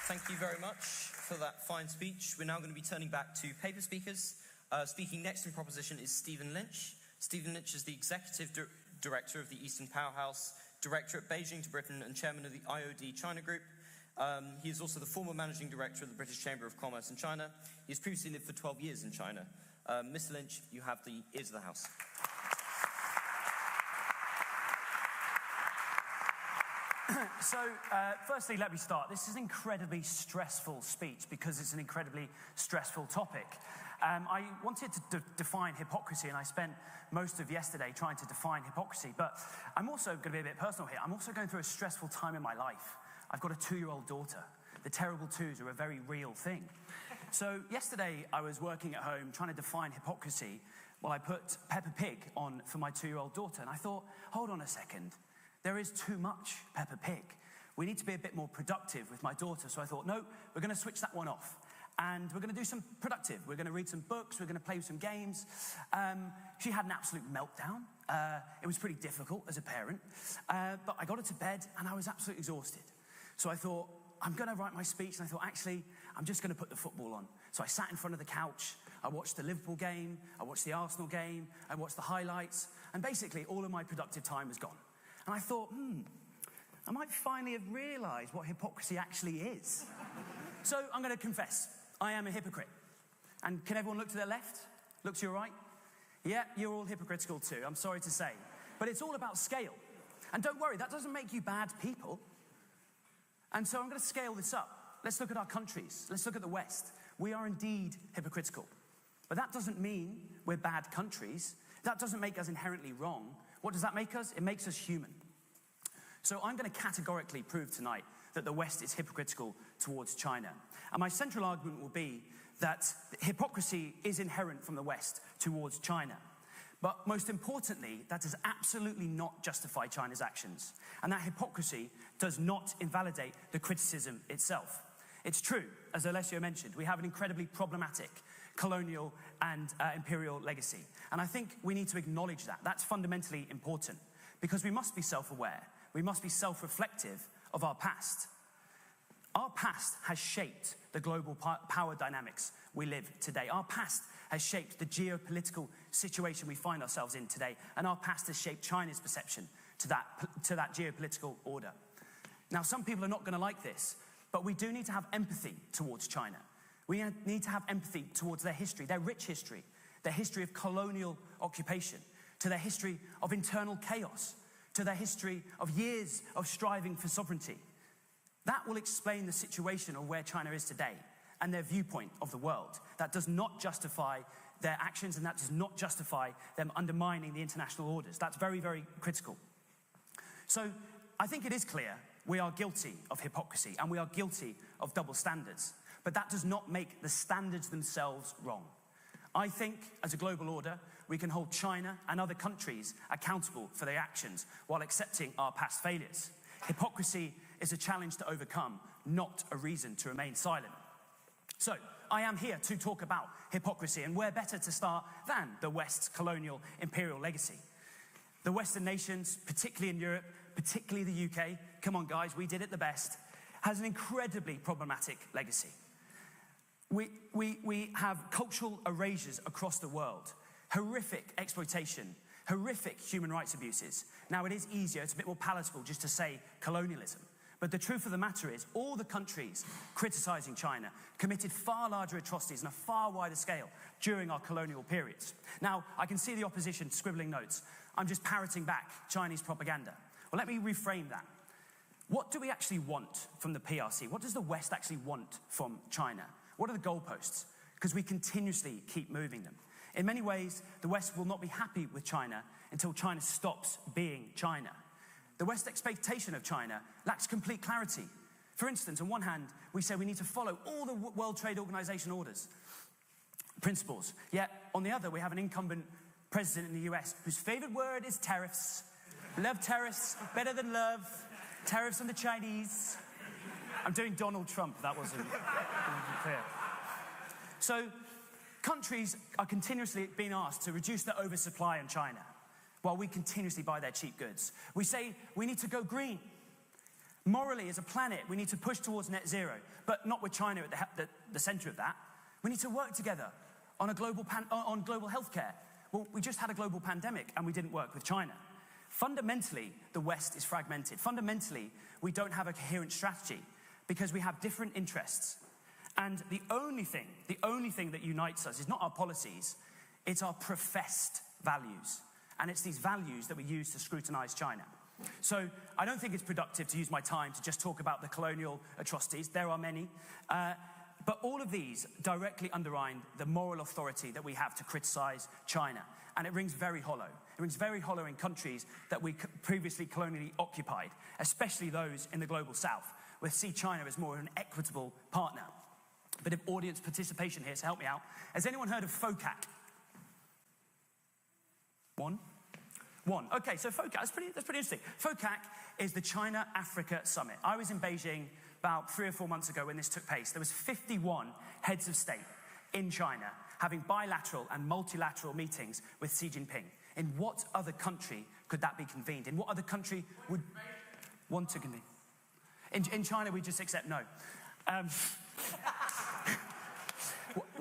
Speaker 1: Thank you very much for that fine speech. We're now going to be turning back to paper speakers. Speaking next in proposition is Stephen Lynch. Stephen Lynch is the Executive Director of the Eastern Powerhouse, Director at Beijing to Britain, and Chairman of the IOD China Group. He is also the former Managing Director of the British Chamber of Commerce in China. He has previously lived for 12 years in China. Mr. Lynch, you have the ears of the House.
Speaker 6: So, firstly, let me start. This is an incredibly stressful speech because it's an incredibly stressful topic. I wanted to define hypocrisy, and I spent most of yesterday trying to define hypocrisy, but I'm also going to be a bit personal here. I'm also going through a stressful time in my life. I've got a 2-year-old daughter. The terrible twos are a very real thing. So yesterday, I was working at home trying to define hypocrisy while I put Peppa Pig on for my 2-year-old daughter, and I thought, hold on a second. There is too much Peppa Pig. We need to be a bit more productive with my daughter. So I thought, no, we're going to switch that one off. And we're going to do some productive. We're going to read some books. We're going to play some games. She had an absolute meltdown. It was pretty difficult as a parent. But I got her to bed, and I was absolutely exhausted. So I thought, I'm going to write my speech. And I thought, actually, I'm just going to put the football on. So I sat in front of the couch. I watched the Liverpool game. I watched the Arsenal game. I watched the highlights. And basically, all of my productive time was gone. And I thought, I might finally have realised what hypocrisy actually is. So I'm going to confess, I am a hypocrite. And can everyone look to their left? Look to your right? Yeah, you're all hypocritical too, I'm sorry to say. But it's all about scale. And don't worry, that doesn't make you bad people. And so I'm going to scale this up. Let's look at our countries. Let's look at the West. We are indeed hypocritical. But that doesn't mean we're bad countries. That doesn't make us inherently wrong. What does that make us? It makes us human. So I'm going to categorically prove tonight that the West is hypocritical towards China. And my central argument will be that hypocrisy is inherent from the West towards China. But most importantly, that does absolutely not justify China's actions. And that hypocrisy does not invalidate the criticism itself. It's true, as Alessio mentioned, we have an incredibly problematic colonial and imperial legacy. And I think we need to acknowledge that. That's fundamentally important. because we must be self-aware. We must be self-reflective of our past. Our past has shaped the global power dynamics we live today. Our past has shaped the geopolitical situation we find ourselves in today. And our past has shaped China's perception to that geopolitical order. Now, some people are not going to like this, but we do need to have empathy towards China. We need to have empathy towards their history, their rich history, their history of colonial occupation, to their history of internal chaos, to their history of years of striving for sovereignty. That will explain the situation of where China is today and their viewpoint of the world. That does not justify their actions, and that does not justify them undermining the international orders. That's very, very critical. So I think it is clear we are guilty of hypocrisy and we are guilty of double standards. But that does not make the standards themselves wrong. I think, as a global order, we can hold China and other countries accountable for their actions while accepting our past failures. Hypocrisy is a challenge to overcome, not a reason to remain silent. So, I am here to talk about hypocrisy, and where better to start than the West's colonial imperial legacy. The Western nations, particularly in Europe, particularly the UK, come on guys, we did it the best, has an incredibly problematic legacy. We have cultural erasures across the world, horrific exploitation, horrific human rights abuses. Now, it is easier, it's a bit more palatable just to say colonialism. But the truth of the matter is, all the countries criticizing China committed far larger atrocities on a far wider scale during our colonial periods. Now, I can see the opposition scribbling notes. I'm just parroting back Chinese propaganda. Well, let me reframe that. What do we actually want from the PRC? What does the West actually want from China? What are the goalposts? Because we continuously keep moving them. In many ways, the West will not be happy with China until China stops being China. The West's expectation of China lacks complete clarity. For instance, on one hand, we say we need to follow all the World Trade Organization orders, principles. Yet, on the other, we have an incumbent president in the US whose favorite word is tariffs. Love tariffs, better than love. Tariffs on the Chinese. I'm doing Donald Trump, that wasn't clear. So, countries are continuously being asked to reduce their oversupply in China, while we continuously buy their cheap goods. We say we need to go green. Morally, as a planet, we need to push towards net zero, but not with China at the center of that. We need to work together on global healthcare. Well, we just had a global pandemic and we didn't work with China. Fundamentally, the West is fragmented. Fundamentally, we don't have a coherent strategy because we have different interests. And the only thing that unites us is not our policies, it's our professed values. And it's these values that we use to scrutinize China. So I don't think it's productive to use my time to just talk about the colonial atrocities. There are many. But all of these directly undermine the moral authority that we have to criticize China. And it rings very hollow. It rings very hollow in countries that we previously colonially occupied, especially those in the global south, where see China as more of an equitable partner. A bit of audience participation here, so help me out. Has anyone heard of FOCAC? One. Okay, so FOCAC, that's pretty interesting. FOCAC is the China-Africa Summit. I was in Beijing about 3 or 4 months ago when this took place. There was 51 heads of state in China having bilateral and multilateral meetings with Xi Jinping. In what other country could that be convened? In what other country would want to convene? In China, we just accept no.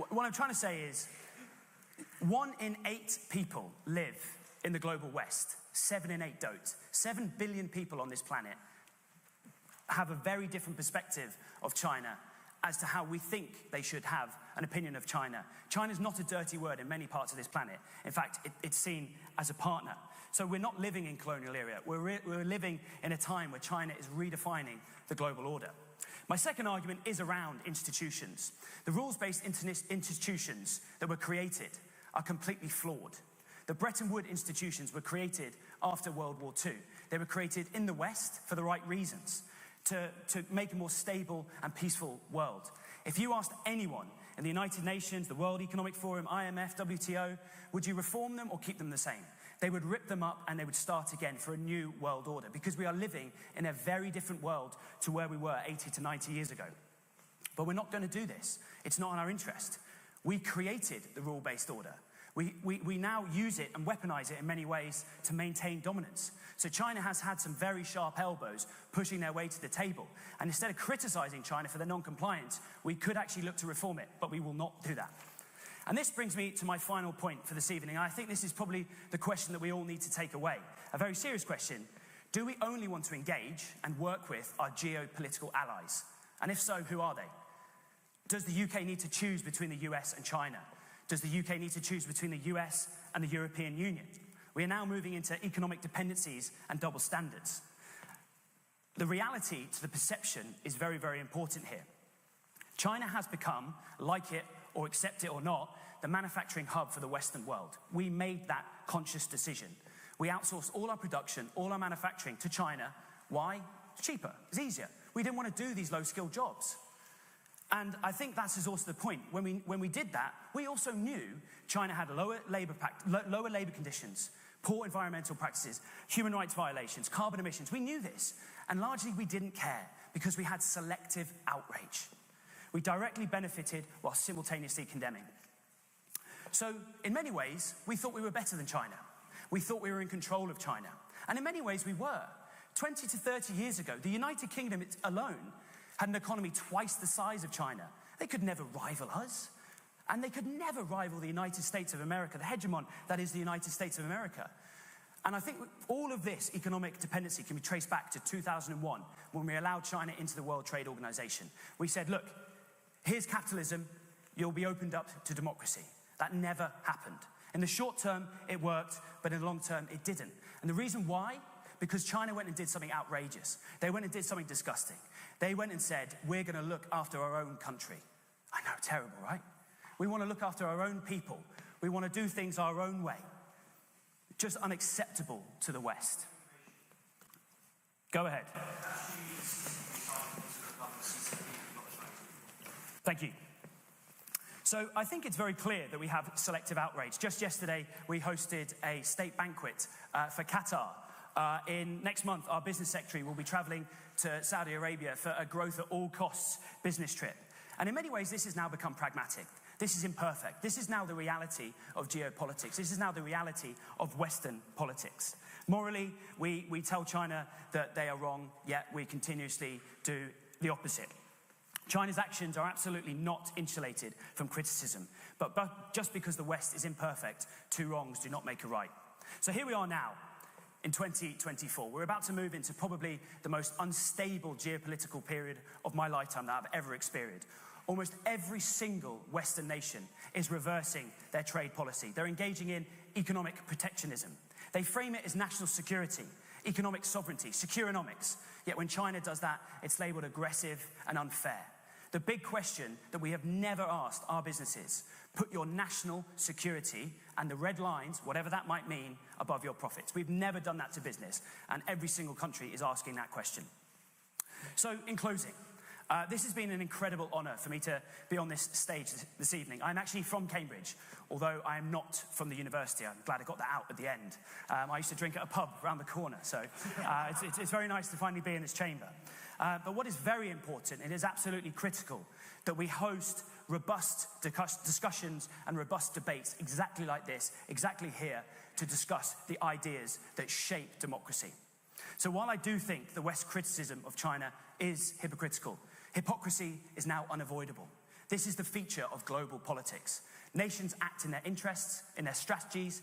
Speaker 6: What I'm trying to say is, 1 in 8 people live in the global West. 7 in 8 don't. 7 billion people on this planet have a very different perspective of China as to how we think they should have an opinion of China. China's not a dirty word in many parts of this planet. In fact, it's seen as a partner. So we're not living in colonial era. We're living in a time where China is redefining the global order. My second argument is around institutions. The rules-based institutions that were created are completely flawed. The Bretton Woods institutions were created after World War II. They were created in the West for the right reasons, to make a more stable and peaceful world. If you asked anyone in the United Nations, the World Economic Forum, IMF, WTO, would you reform them or keep them the same? They would rip them up and they would start again for a new world order, because we are living in a very different world to where we were 80 to 90 years ago. But we're not going to do this. It's not in our interest. We created the rule-based order. We now use it and weaponize it in many ways to maintain dominance. So China has had some very sharp elbows pushing their way to the table. And instead of criticizing China for their non-compliance, we could actually look to reform it, but we will not do that. And this brings me to my final point for this evening. And I think this is probably the question that we all need to take away. A very serious question. Do we only want to engage and work with our geopolitical allies? And if so, who are they? Does the UK need to choose between the US and China? Does the UK need to choose between the US and the European Union? We are now moving into economic dependencies and double standards. The reality to the perception is very, very important here. China has become, like it or accept it or not, the manufacturing hub for the Western world. We made that conscious decision. We outsourced all our production, all our manufacturing to China. Why? It's cheaper, it's easier. We didn't want to do these low-skilled jobs. And I think that's also the point. When we did that, we also knew China had lower labor conditions, poor environmental practices, human rights violations, carbon emissions. We knew this. And largely we didn't care because we had selective outrage. We directly benefited while simultaneously condemning. So in many ways, we thought we were better than China. We thought we were in control of China. And in many ways we were. 20 to 30 years ago, the United Kingdom alone had an economy twice the size of China. They could never rival us. And they could never rival the United States of America, the hegemon that is the United States of America. And I think all of this economic dependency can be traced back to 2001, when we allowed China into the World Trade Organization. We said, look, here's capitalism, you'll be opened up to democracy. That never happened. In the short term, it worked, but in the long term, it didn't. And the reason why? Because China went and did something outrageous. They went and did something disgusting. They went and said, we're going to look after our own country. I know, terrible, right? We want to look after our own people. We want to do things our own way. Just unacceptable to the West. Go ahead. Thank you. So I think it's very clear that we have selective outrage. Just yesterday, we hosted a state banquet for Qatar. Next month, our business secretary will be traveling to Saudi Arabia for a growth at all costs business trip. And in many ways, this has now become pragmatic. This is imperfect. This is now the reality of geopolitics. This is now the reality of Western politics. Morally, we tell China that they are wrong, yet we continuously do the opposite. China's actions are absolutely not insulated from criticism. But just because the West is imperfect, two wrongs do not make a right. So here we are now, in 2024. We're about to move into probably the most unstable geopolitical period of my lifetime that I've ever experienced. Almost every single Western nation is reversing their trade policy. They're engaging in economic protectionism. They frame it as national security, economic sovereignty, securonomics. Yet when China does that, it's labeled aggressive and unfair. The big question that we have never asked our businesses, put your national security and the red lines, whatever that might mean, above your profits. We've never done that to business, and every single country is asking that question. So in closing, this has been an incredible honor for me to be on this stage this evening. I'm actually from Cambridge, although I am not from the university. I'm glad I got that out at the end. I used to drink at a pub around the corner, so it's very nice to finally be in this chamber. But what is very important, and is absolutely critical, that we host robust discussions and robust debates exactly like this, exactly here, to discuss the ideas that shape democracy. So while I do think the West's criticism of China is hypocritical, hypocrisy is now unavoidable. This is the feature of global politics. Nations act in their interests, in their strategies,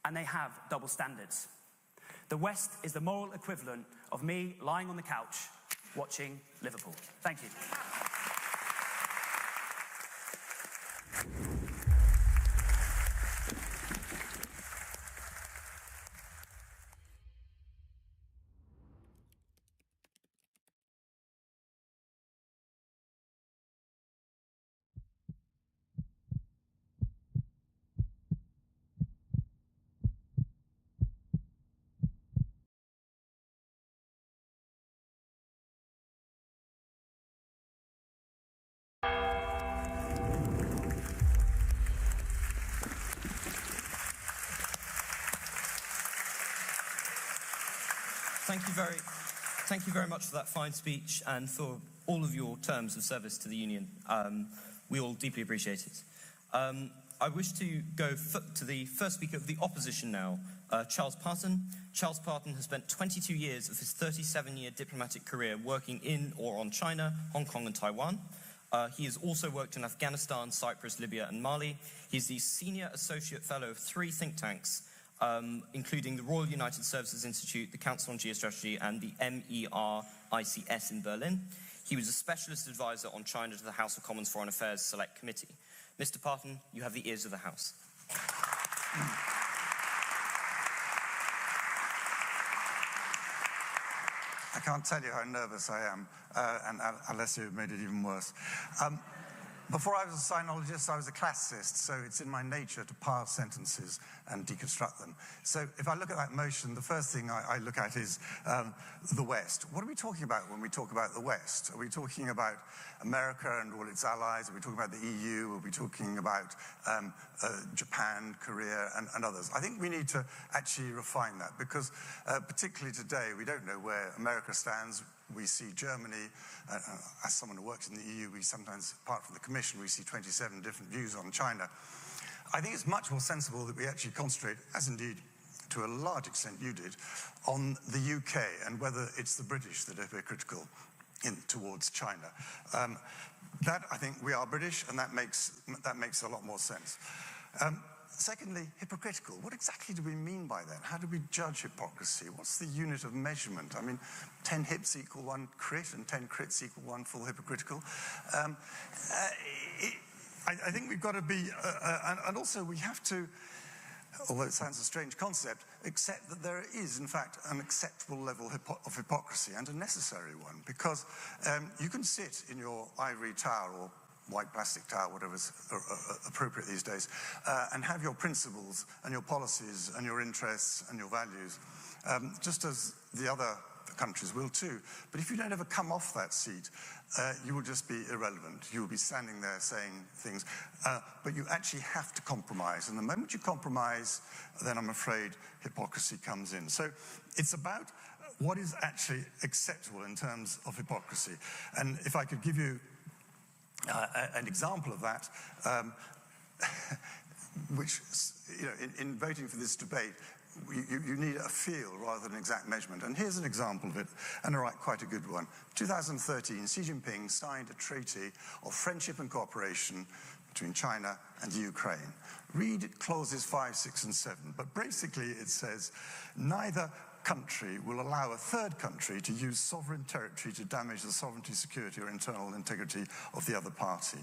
Speaker 6: and they have double standards. The West is the moral equivalent of me lying on the couch watching Liverpool. Thank you.
Speaker 1: Thank you very much for that fine speech and for all of your terms of service to the union. We all deeply appreciate it. I wish to go to the first speaker of the opposition now, Charles Parton. Charles Parton has spent 22 years of his 37-year diplomatic career working in or on China, Hong Kong and Taiwan. He has also worked in Afghanistan, Cyprus, Libya and Mali. He's the Senior Associate Fellow of 3 think tanks, including the Royal United Services Institute, the Council on Geostrategy and the MERICS in Berlin. He was a specialist advisor on China to the House of Commons Foreign Affairs Select Committee. Mr. Parton, you have the ears of the House.
Speaker 7: I can't tell you how nervous I am, and Alessio made it even worse. Before I was a sinologist, I was a classicist, so it's in my nature to parse sentences and deconstruct them. So if I look at that motion, the first thing I look at is the West. What are we talking about when we talk about the West? Are we talking about America and all its allies? Are we talking about the EU? Are we talking about Japan, Korea, and others? I think we need to actually refine that because particularly today, we don't know where America stands. We see Germany, as someone who works in the EU, we sometimes, apart from the Commission, we see 27 different views on China. I think it's much more sensible that we actually concentrate, as indeed to a large extent you did, on the UK and whether it's the British that are hypocritical towards China. That, I think, we are British, and that makes a lot more sense. Secondly, hypocritical. What exactly do we mean by that? How do we judge hypocrisy? What's the unit of measurement? I mean, 10 hips equal 1 crit, and 10 crits equal 1 full hypocritical. I think we've got to be, and also we have to, although it sounds a strange concept, accept that there is, in fact, an acceptable level of hypocrisy and a necessary one, because you can sit in your ivory tower or white plastic tower, whatever's appropriate these days, and have your principles and your policies and your interests and your values, just as the other countries will too. But if you don't ever come off that seat, you will just be irrelevant. You will be standing there saying things, but you actually have to compromise. And the moment you compromise, then I'm afraid hypocrisy comes in. So it's about what is actually acceptable in terms of hypocrisy. And if I could give you an example of that, which, you know, in voting for this debate, you need a feel rather than an exact measurement. And here's an example of it, and quite a good one. 2013, Xi Jinping signed a treaty of friendship and cooperation between China and Ukraine. Read clauses 5, 6, and 7. But basically it says, neither country will allow a third country to use sovereign territory to damage the sovereignty, security, or internal integrity of the other party.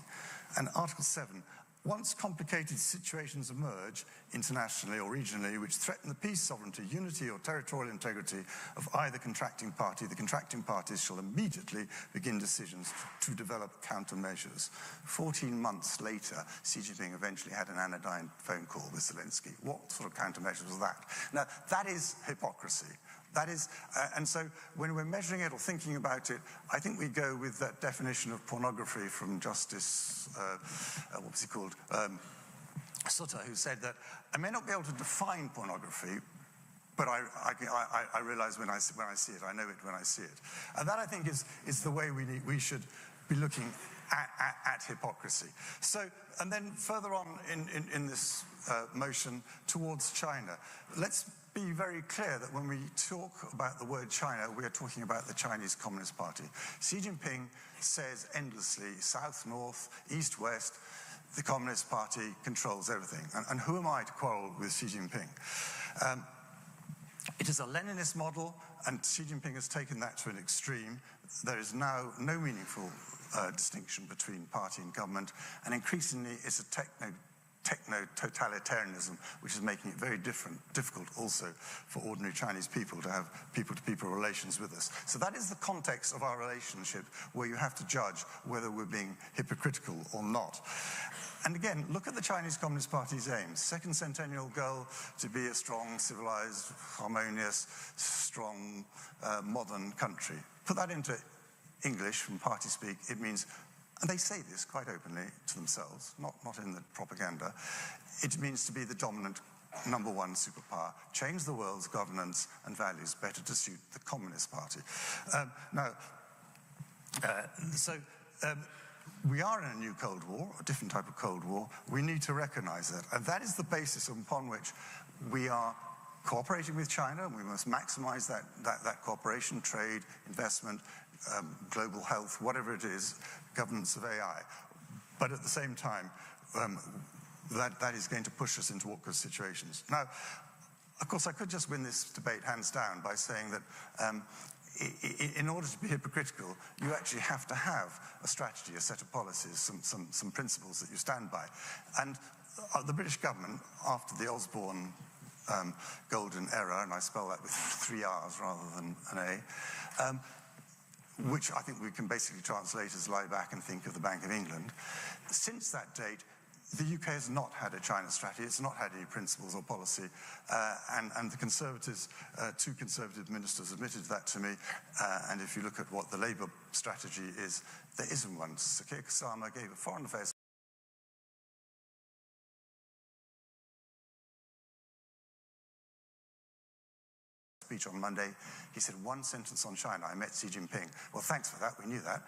Speaker 7: And Article 7, once complicated situations emerge internationally or regionally which threaten the peace, sovereignty, unity, or territorial integrity of either contracting party, the contracting parties shall immediately begin decisions to develop countermeasures. 14 months later, Xi Jinping eventually had an anodyne phone call with Zelensky. What sort of countermeasures was that? Now, that is hypocrisy. That is, and so when we're measuring it or thinking about it, I think we go with that definition of pornography from Justice, what was he called? Sutter, who said that I may not be able to define pornography, but I realize when I see it, I know it when I see it. And that, I think, is the way we should be looking at hypocrisy. So, and then further on in this motion towards China, let's be very clear that when we talk about the word China, we are talking about the Chinese Communist Party. Xi Jinping says endlessly, south, north, east, west, the Communist Party controls everything. And who am I to quarrel with Xi Jinping? It is a Leninist model, and Xi Jinping has taken that to an extreme. There is now no meaningful distinction between party and government, and increasingly it's a techno-totalitarianism, which is making it very difficult also for ordinary Chinese people to have people-to-people relations with us. So that is the context of our relationship, where you have to judge whether we're being hypocritical or not. And again, look at the Chinese Communist Party's aims. Second centennial goal, to be a strong, civilized, harmonious, strong, modern country. Put that into English from party speak, it means, and they say this quite openly to themselves, not in the propaganda, it means to be the dominant #1 superpower, change the world's governance and values better to suit the Communist Party. we are in a new Cold War, a different type of Cold War. We need to recognize that. And that is the basis upon which we are cooperating with China. We must maximize that cooperation, trade, investment, global health, whatever it is, governance of AI. But at the same time, that is going to push us into awkward situations. Now, of course, I could just win this debate hands down by saying that in order to be hypocritical, you actually have to have a strategy, a set of policies, some principles that you stand by. And the British government, after the Osborne golden era, and I spell that with 3 R's rather than an A, which I think we can basically translate as lie back and think of the Bank of England. Since that date, the UK has not had a China strategy. It's not had any principles or policy. And the Conservatives, 2 Conservative ministers admitted that to me. And if you look at what the Labour strategy is, there isn't one. Sir Keir Starmer gave a foreign affairs speech on Monday. He said one sentence on China. I met Xi Jinping. Well, thanks for that. We knew that.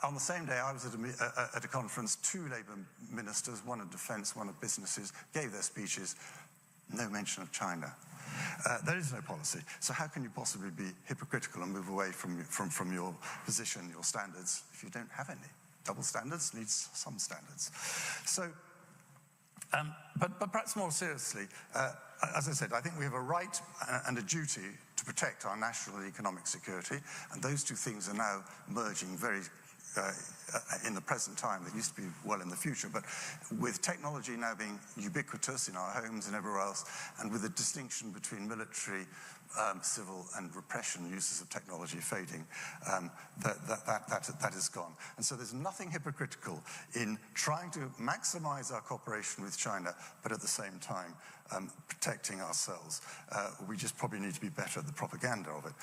Speaker 7: On the same day, I was at a conference. 2 Labour ministers, one of defence, one of businesses, gave their speeches. No mention of China. There is no policy. So how can you possibly be hypocritical and move away from your position, your standards, if you don't have any? Double standards needs some standards. So, but perhaps more seriously, as I said, I think we have a right and a duty to protect our national and economic security, and those 2 things are now merging very in the present time. They used to be well in the future, but with technology now being ubiquitous in our homes and everywhere else, and with the distinction between military, civil and repression uses of technology fading, that is gone. And so there's nothing hypocritical in trying to maximize our cooperation with China, but at the same time protecting ourselves. We just probably need to be better at the propaganda of it.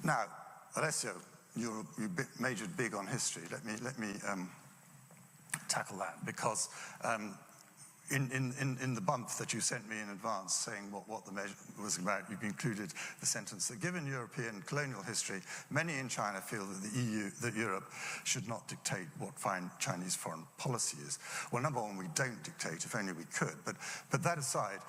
Speaker 7: Now, Alessio, you majored big on history. Let me tackle that, because in the bump that you sent me in advance saying what the measure was about, you've included the sentence that given European colonial history, many in China feel that Europe should not dictate what Chinese foreign policy is. Well, number one, we don't dictate, if only we could. But that aside,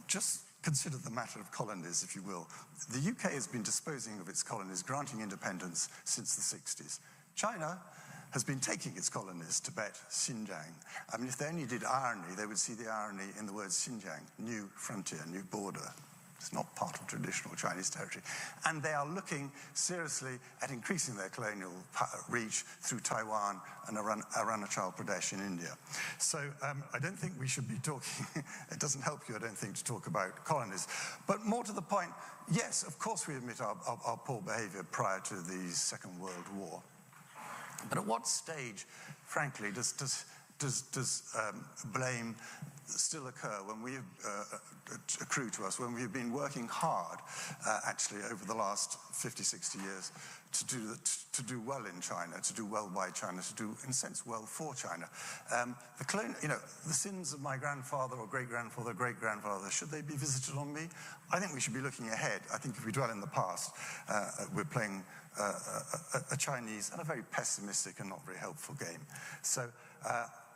Speaker 7: just consider the matter of colonies, if you will. The UK has been disposing of its colonies, granting independence since the 60s. China has been taking its colonies, Tibet, Xinjiang. I mean, if they only did irony, they would see the irony in the word Xinjiang, new frontier, new border. It's not part of traditional Chinese territory. And they are looking seriously at increasing their colonial reach through Taiwan and Arunachal Pradesh in India. So I don't think we should be talking, it doesn't help you, I don't think, to talk about colonies. But more to the point, yes, of course we admit our poor behavior prior to the Second World War. But at what stage, frankly, does blame still occur when we accrue to us, when we've been working hard, actually, over the last 50, 60 years to do well in China, to do well by China, to do, in a sense, well for China. The sins of my grandfather or great-grandfather, great-grandfather, should they be visited on me? I think we should be looking ahead. I think if we dwell in the past, we're playing a Chinese and a very pessimistic and not very helpful game. So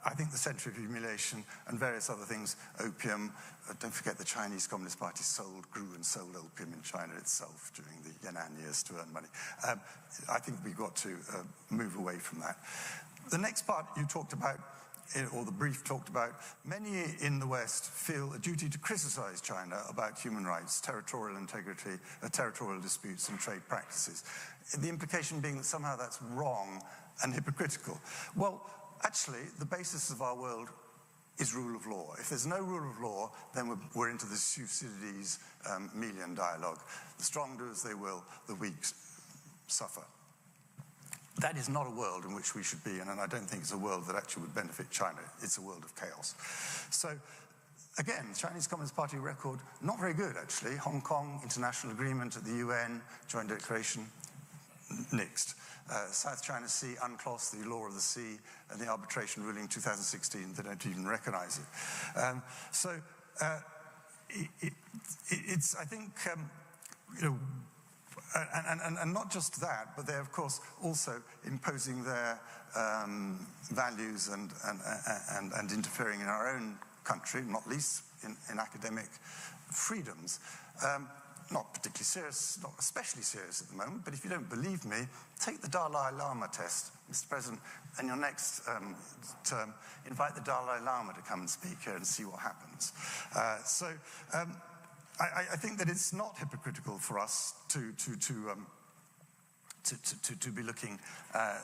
Speaker 7: I think the century of humiliation and various other things, opium, don't forget the Chinese Communist Party grew and sold opium in China itself during the Yan'an years to earn money. I think we've got to move away from that. The next part you talked about, or the brief talked about, many in the West feel a duty to criticize China about human rights, territorial integrity, territorial disputes and trade practices. The implication being that somehow that's wrong and hypocritical. Well, actually, the basis of our world is rule of law. If there's no rule of law, then we're into the Thucydides Melian dialogue. The strong do as they will, the weak suffer. That is not a world in which we should be in, and I don't think it's a world that actually would benefit China. It's a world of chaos. So, again, Chinese Communist Party record, not very good, actually. Hong Kong, international agreement at the UN, joint declaration, nixed. South China Sea, UNCLOS, the law of the sea, and the arbitration ruling in 2016, they don't even recognize it. It's I think, And not just that, but they're, of course, also imposing their values and interfering in our own country, not least in academic freedoms. Not particularly serious, not especially serious at the moment, but if you don't believe me, take the Dalai Lama test, Mr. President, and your next term, invite the Dalai Lama to come and speak here and see what happens. I think that it's not hypocritical for us to be looking at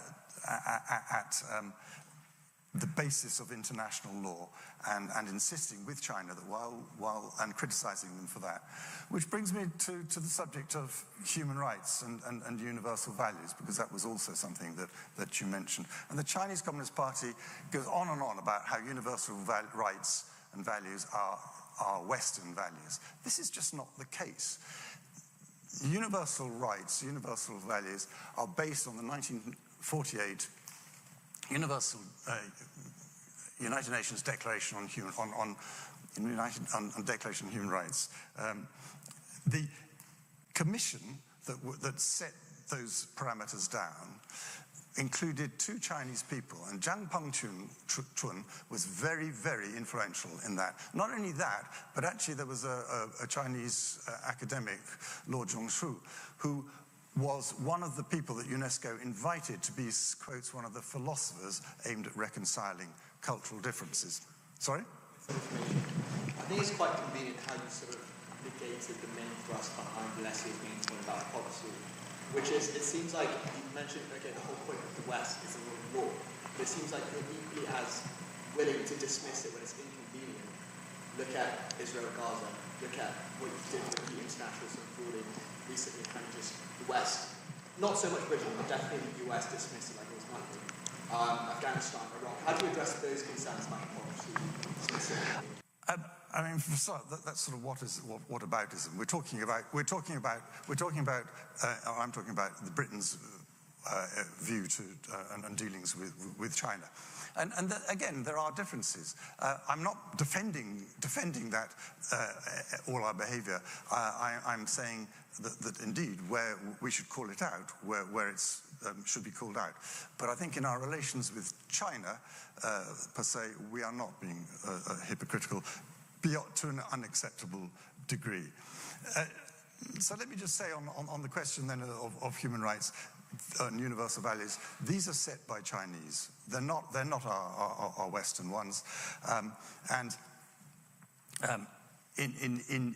Speaker 7: the basis of international law and insisting with China that while and criticizing them for that. Which brings me to the subject of human rights and universal values, because that was also something that you mentioned. And the Chinese Communist Party goes on and on about how universal rights and values are Western values. This is just not the case. Universal rights, universal values are based on the 1948 United Nations Declaration on Declaration on Human Rights. The commission that set those parameters down included two Chinese people, and Zhang Pengchun was very, very influential in that. Not only that, but actually there was a Chinese academic, Luo Zhongshu, who was one of the people that UNESCO invited to be, quotes, one of the philosophers aimed at reconciling cultural differences. Sorry?
Speaker 3: I think it's quite convenient how you sort of negated the main thrust behind Leslie's main point about policy, which is, it seems like you mentioned, okay, the whole point of the West is a war, but it seems like you're equally as willing to dismiss it when it's inconvenient. Look at Israel-Gaza, look at what you did with the international sort of ruling recently, kind of just the West, not so much Britain, but definitely the US dismissed it like it was nothing. Afghanistan, Iraq. How do you address those concerns about policy specifically?
Speaker 7: I mean, for start, that's sort of whataboutism. I'm talking about the Britain's view to and dealings with China. And again, there are differences. I'm not defending that all our behavior. I'm saying that indeed, where we should call it out, where it should be called out. But I think in our relations with China, per se, we are not being hypocritical beyond to an unacceptable degree. So let me just say on the question then of human rights and universal values, these are set by Chinese. They're not our Western ones, in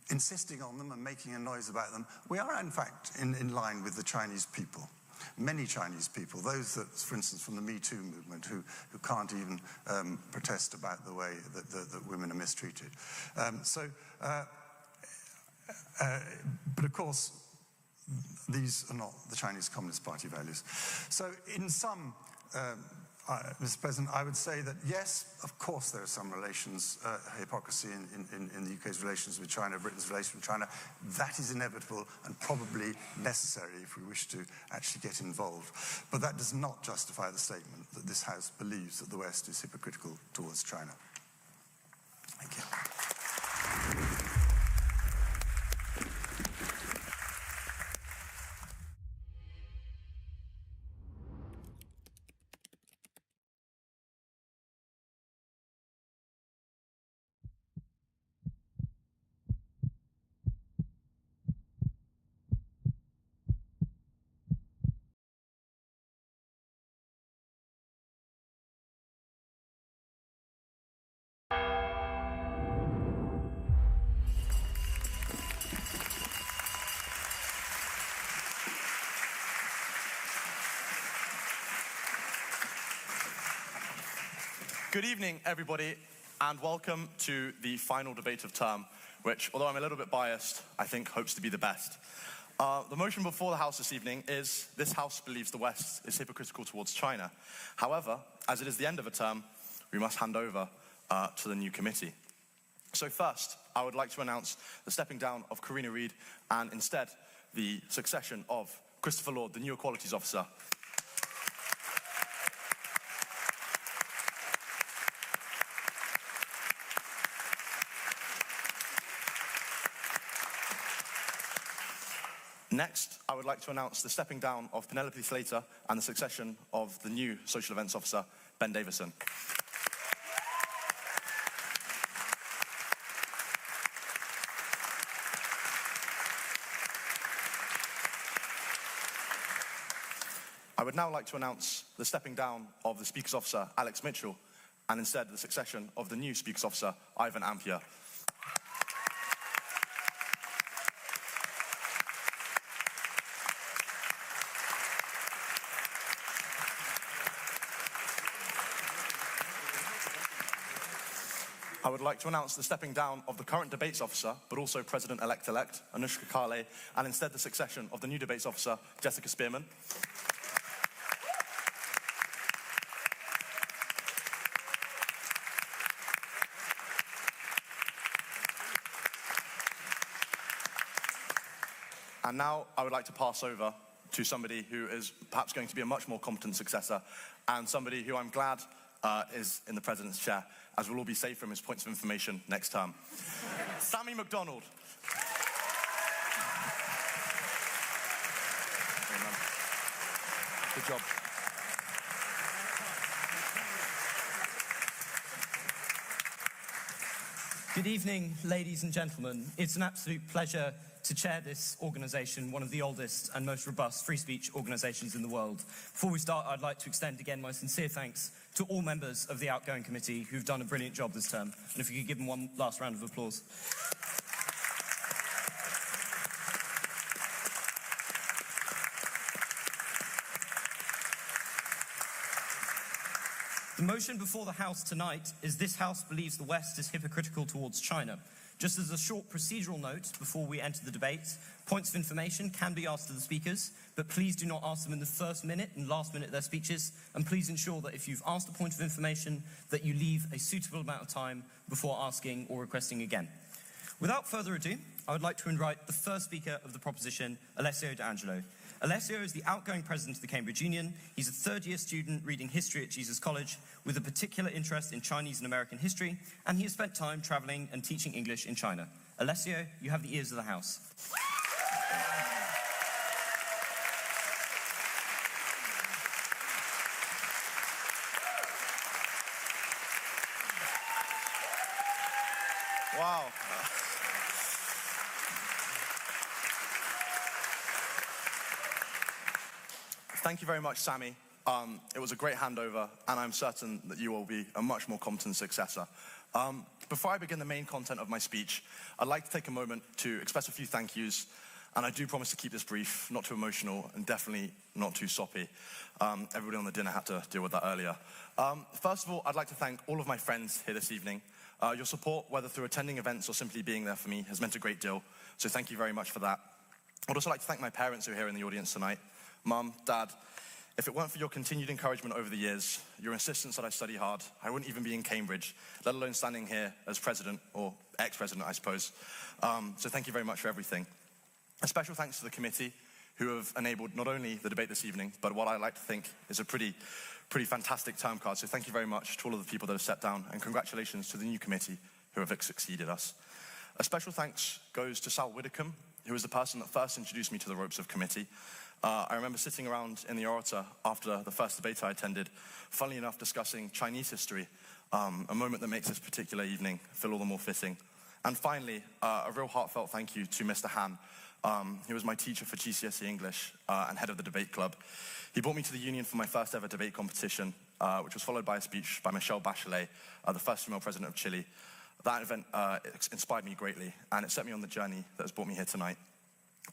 Speaker 7: insisting on them and making a noise about them, we are in fact in line with the Chinese people. Many Chinese people, those that, for instance, from the Me Too movement, who can't even protest about the way that women are mistreated. But of course, these are not the Chinese Communist Party values. So in sum, Mr. President, I would say that yes, of course there are some relations, hypocrisy in the UK's relations with China, Britain's relations with China. That is inevitable and probably necessary if we wish to actually get involved. But that does not justify the statement that this House believes that the West is hypocritical towards China. Thank you.
Speaker 1: Good evening, everybody, and welcome to the final debate of term, which, although I'm a little bit biased, I think hopes to be the best. The motion before the House this evening is this House believes the West is hypocritical towards China. However, as it is the end of a term, we must hand over to the new committee. So first, I would like to announce the stepping down of Karina Reid and instead the succession of Christopher Lord, the new Equalities Officer.
Speaker 8: Next, I would like to announce the stepping down of Penelope Slater and the succession of the new Social Events Officer, Ben Davison. I would now like to announce the stepping down of the Speaker's Officer, Alex Mitchell, and instead the succession of the new Speaker's Officer, Ivan Ampier. I would like to announce the stepping down of the current Debates Officer, but also President-elect, Anushka Kale, and instead the succession of the new Debates Officer, Jessica Spearman. And now I would like to pass over to somebody who is perhaps going to be a much more competent successor, and somebody who I'm glad is in the President's chair, as we'll all be safe from his points of information next term. Sammy MacDonald. Good job.
Speaker 1: Good evening, ladies and gentlemen. It's an absolute pleasure to chair this organisation, one of the oldest and most robust free speech organisations in the world. Before we start, I'd like to extend again my sincere thanks to all members of the outgoing committee who've done a brilliant job this term. And if you could give them one last round of applause. The motion before the House tonight is this House believes the West is hypocritical towards China. Just as a short procedural note before we enter the debate, points of information can be asked to the speakers, but please do not ask them in the first minute and last minute of their speeches, and please ensure that if you've asked a point of information, that you leave a suitable amount of time before asking or requesting again. Without further ado, I would like to invite the first speaker of the proposition, Alessio D'Angelo. Alessio is the outgoing president of the Cambridge Union. He's a third-year student reading history at Jesus College with a particular interest in Chinese and American history, and he has spent time traveling and teaching English in China. Alessio, you have the ears of the House.
Speaker 8: Wow. Thank you very much, Sammy. It was a great handover, and I'm certain that you will be a much more competent successor. Before I begin the main content of my speech, I'd like to take a moment to express a few thank yous, and I do promise to keep this brief, not too emotional, and definitely not too soppy. Everybody on the dinner had to deal with that earlier. First of all, I'd like to thank all of my friends here this evening. Your support, whether through attending events or simply being there for me, has meant a great deal, so thank you very much for that. I'd also like to thank my parents who are here in the audience tonight. Mum, Dad, if it weren't for your continued encouragement over the years, your insistence that I study hard, I wouldn't even be in Cambridge, let alone standing here as president, or ex-president, I suppose. So thank you very much for everything. A special thanks to the committee, who have enabled not only the debate this evening, but what I like to think is a pretty fantastic term card. So thank you very much to all of the people that have stepped down, and congratulations to the new committee who have succeeded us. A special thanks goes to Sal Widdicombe, who was the person that first introduced me to the ropes of committee. I remember sitting around in the orator after the first debate I attended, funnily enough discussing Chinese history, a moment that makes this particular evening feel all the more fitting. And finally, a real heartfelt thank you to Mr. Han. He was my teacher for GCSE English and head of the debate club. He brought me to the Union for my first ever debate competition, which was followed by a speech by Michelle Bachelet, the first female president of Chile. That event inspired me greatly, and it set me on the journey that has brought me here tonight.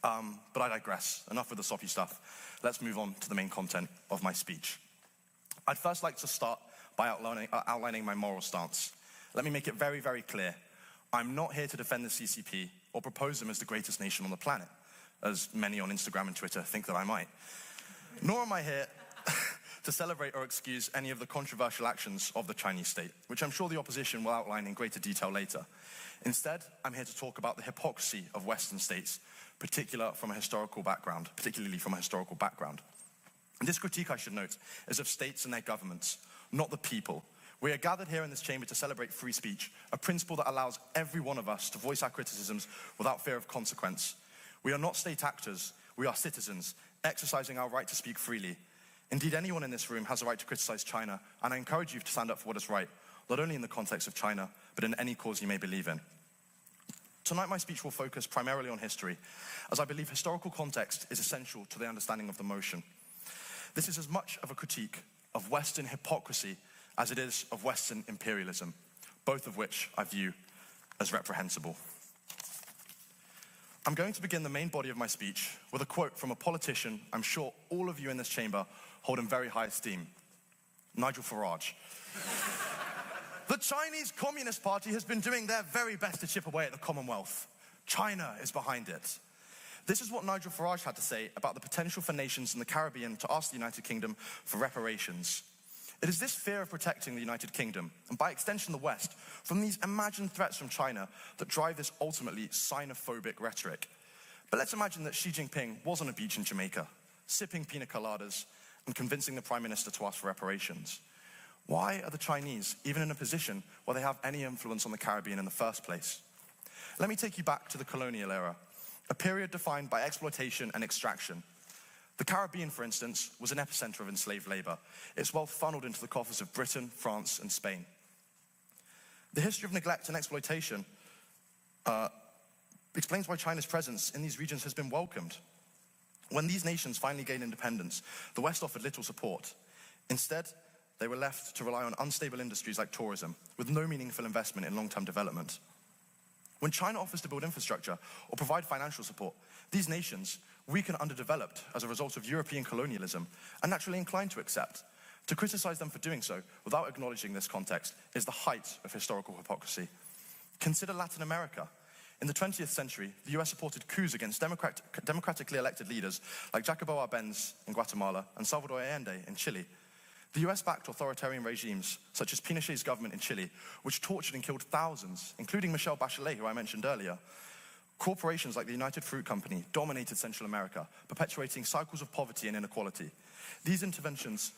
Speaker 8: But I digress. Enough with the soppy stuff. Let's move on to the main content of my speech. I'd first like to start by outlining my moral stance. Let me make it very, very clear. I'm not here to defend the CCP or propose them as the greatest nation on the planet, as many on Instagram and Twitter think that I might. Nor am I here to celebrate or excuse any of the controversial actions of the Chinese state, which I'm sure the opposition will outline in greater detail later. Instead, I'm here to talk about the hypocrisy of Western states, particularly from a historical background. And this critique, I should note, is of states and their governments, not the people. We are gathered here in this chamber to celebrate free speech, a principle that allows every one of us to voice our criticisms without fear of consequence. We are not state actors. we are citizens, exercising our right to speak freely. Indeed, anyone in this room has a right to criticize China, and I encourage you to stand up for what is right, not only in the context of China, but in any cause you may believe in. Tonight, my speech will focus primarily on history, as I believe historical context is essential to the understanding of the motion. This is as much of a critique of Western hypocrisy as it is of Western imperialism, both of which I view as reprehensible. I'm going to begin the main body of my speech with a quote from a politician I'm sure all of you in this chamber hold in very high esteem, Nigel Farage. The Chinese Communist Party has been doing their very best to chip away at the Commonwealth. China is behind it. This is what Nigel Farage had to say about the potential for nations in the Caribbean to ask the United Kingdom for reparations. It is this fear of protecting the United Kingdom, and by extension the West, from these imagined threats from China that drive this ultimately xenophobic rhetoric. But let's imagine that Xi Jinping was on a beach in Jamaica, sipping pina coladas and convincing the Prime Minister to ask for reparations. Why are the Chinese even in a position where they have any influence on the Caribbean in the first place? Let me take you back to the colonial era, a period defined by exploitation and extraction. The Caribbean, for instance, was an epicenter of enslaved labor. Its wealth funneled into the coffers of Britain, France, and Spain. The history of neglect and exploitation explains why China's presence in these regions has been welcomed. When these nations finally gained independence, the West offered little support. Instead, they were left to rely on unstable industries like tourism, with no meaningful investment in long-term development. When China offers to build infrastructure or provide financial support, these nations, weak and underdeveloped as a result of European colonialism, are naturally inclined to accept. To criticize them for doing so without acknowledging this context is the height of historical hypocrisy. Consider Latin America. In the 20th century, the US supported coups against democratically elected leaders like Jacobo Arbenz in Guatemala and Salvador Allende in Chile. The US-backed authoritarian regimes, such as Pinochet's government in Chile, which tortured and killed thousands, including Michelle Bachelet, who I mentioned earlier. Corporations like the United Fruit Company dominated Central America, perpetuating cycles of poverty and inequality. These interventions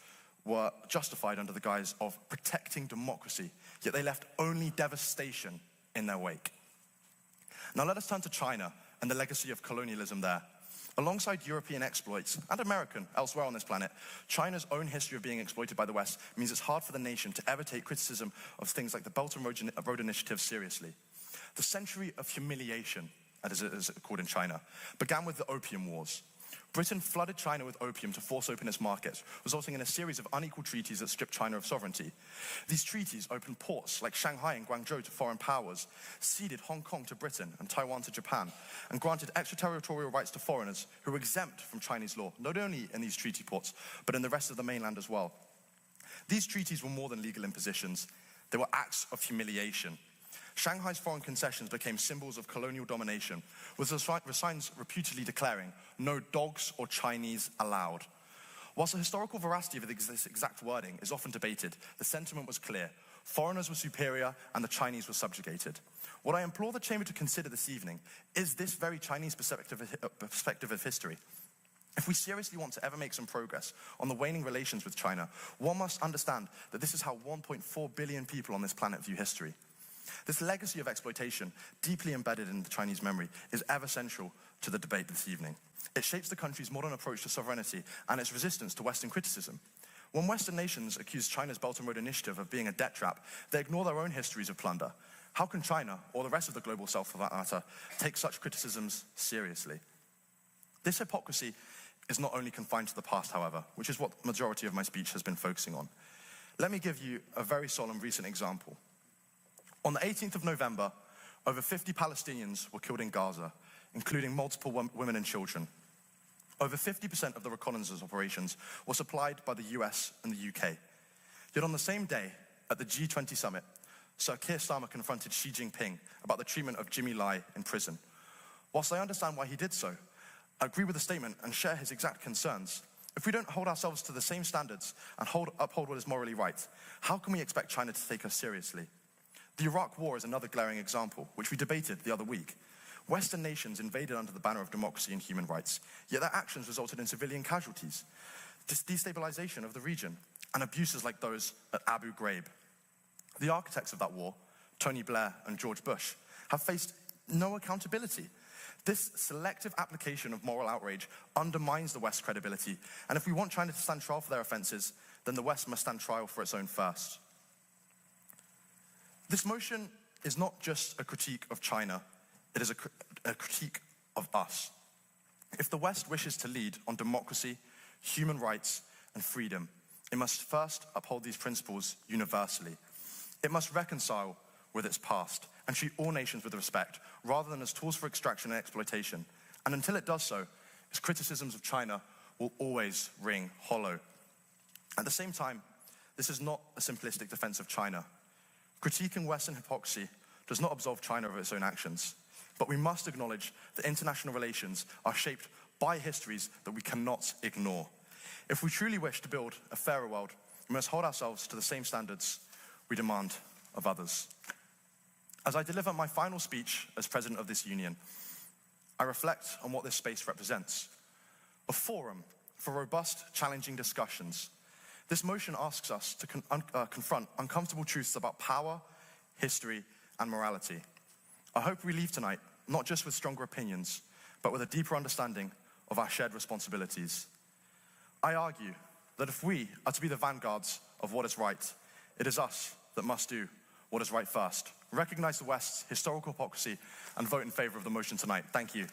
Speaker 8: were justified under the guise of protecting democracy, yet they left only devastation in their wake. Now let us turn to China and the legacy of colonialism there. Alongside European exploits, and American elsewhere on this planet, China's own history of being exploited by the West means it's hard for the nation to ever take criticism of things like the Belt and Road Initiative seriously. The century of humiliation, as it is called in China, began with the Opium Wars. Britain flooded China with opium to force open its markets, resulting in a series of unequal treaties that stripped China of sovereignty. These treaties opened ports like Shanghai and Guangzhou to foreign powers, ceded Hong Kong to Britain and Taiwan to Japan, and granted extraterritorial rights to foreigners who were exempt from Chinese law, not only in these treaty ports, but in the rest of the mainland as well. These treaties were more than legal impositions. They were acts of humiliation. Shanghai's foreign concessions became symbols of colonial domination, with the signs reputedly declaring, "No dogs or Chinese allowed." Whilst the historical veracity of this exact wording is often debated, the sentiment was clear. Foreigners were superior and the Chinese were subjugated. What I implore the Chamber to consider this evening is this very Chinese perspective of history. If we seriously want to ever make some progress on the waning relations with China, one must understand that this is how 1.4 billion people on this planet view history. This legacy of exploitation, deeply embedded in the Chinese memory, is ever central to the debate this evening. It shapes the country's modern approach to sovereignty and its resistance to Western criticism. When Western nations accuse China's Belt and Road Initiative of being a debt trap, they ignore their own histories of plunder. How can China, or the rest of the global South for that matter, take such criticisms seriously? This hypocrisy is not only confined to the past, however, which is what the majority of my speech has been focusing on. Let me give you a very solemn recent example. On the 18th of November, over 50 Palestinians were killed in Gaza, including multiple women and children. Over 50% of the reconnaissance operations were supplied by the US and the UK. Yet on the same day, at the G20 summit, Sir Keir Starmer confronted Xi Jinping about the treatment of Jimmy Lai in prison. Whilst I understand why he did so, I agree with the statement and share his exact concerns. If we don't hold ourselves to the same standards and uphold what is morally right, how can we expect China to take us seriously? The Iraq War is another glaring example, which we debated the other week. Western nations invaded under the banner of democracy and human rights, yet their actions resulted in civilian casualties, destabilization of the region, and abuses like those at Abu Ghraib. The architects of that war, Tony Blair and George Bush, have faced no accountability. This selective application of moral outrage undermines the West's credibility, and if we want China to stand trial for their offenses, then the West must stand trial for its own first. This motion is not just a critique of China, it is a critique of us. If the West wishes to lead on democracy, human rights, and freedom, it must first uphold these principles universally. It must reconcile with its past and treat all nations with respect, rather than as tools for extraction and exploitation. And until it does so, its criticisms of China will always ring hollow. At the same time, this is not a simplistic defense of China. Critiquing Western hypocrisy does not absolve China of its own actions, but we must acknowledge that international relations are shaped by histories that we cannot ignore. If we truly wish to build a fairer world, we must hold ourselves to the same standards we demand of others. As I deliver my final speech as President of this Union, I reflect on what this space represents. A forum for robust, challenging discussions. This motion asks us to confront uncomfortable truths about power, history, and morality. I hope we leave tonight not just with stronger opinions, but with a deeper understanding of our shared responsibilities. I argue that if we are to be the vanguards of what is right, it is us that must do what is right first. Recognize the West's historical hypocrisy and vote in favor of the motion tonight. Thank you.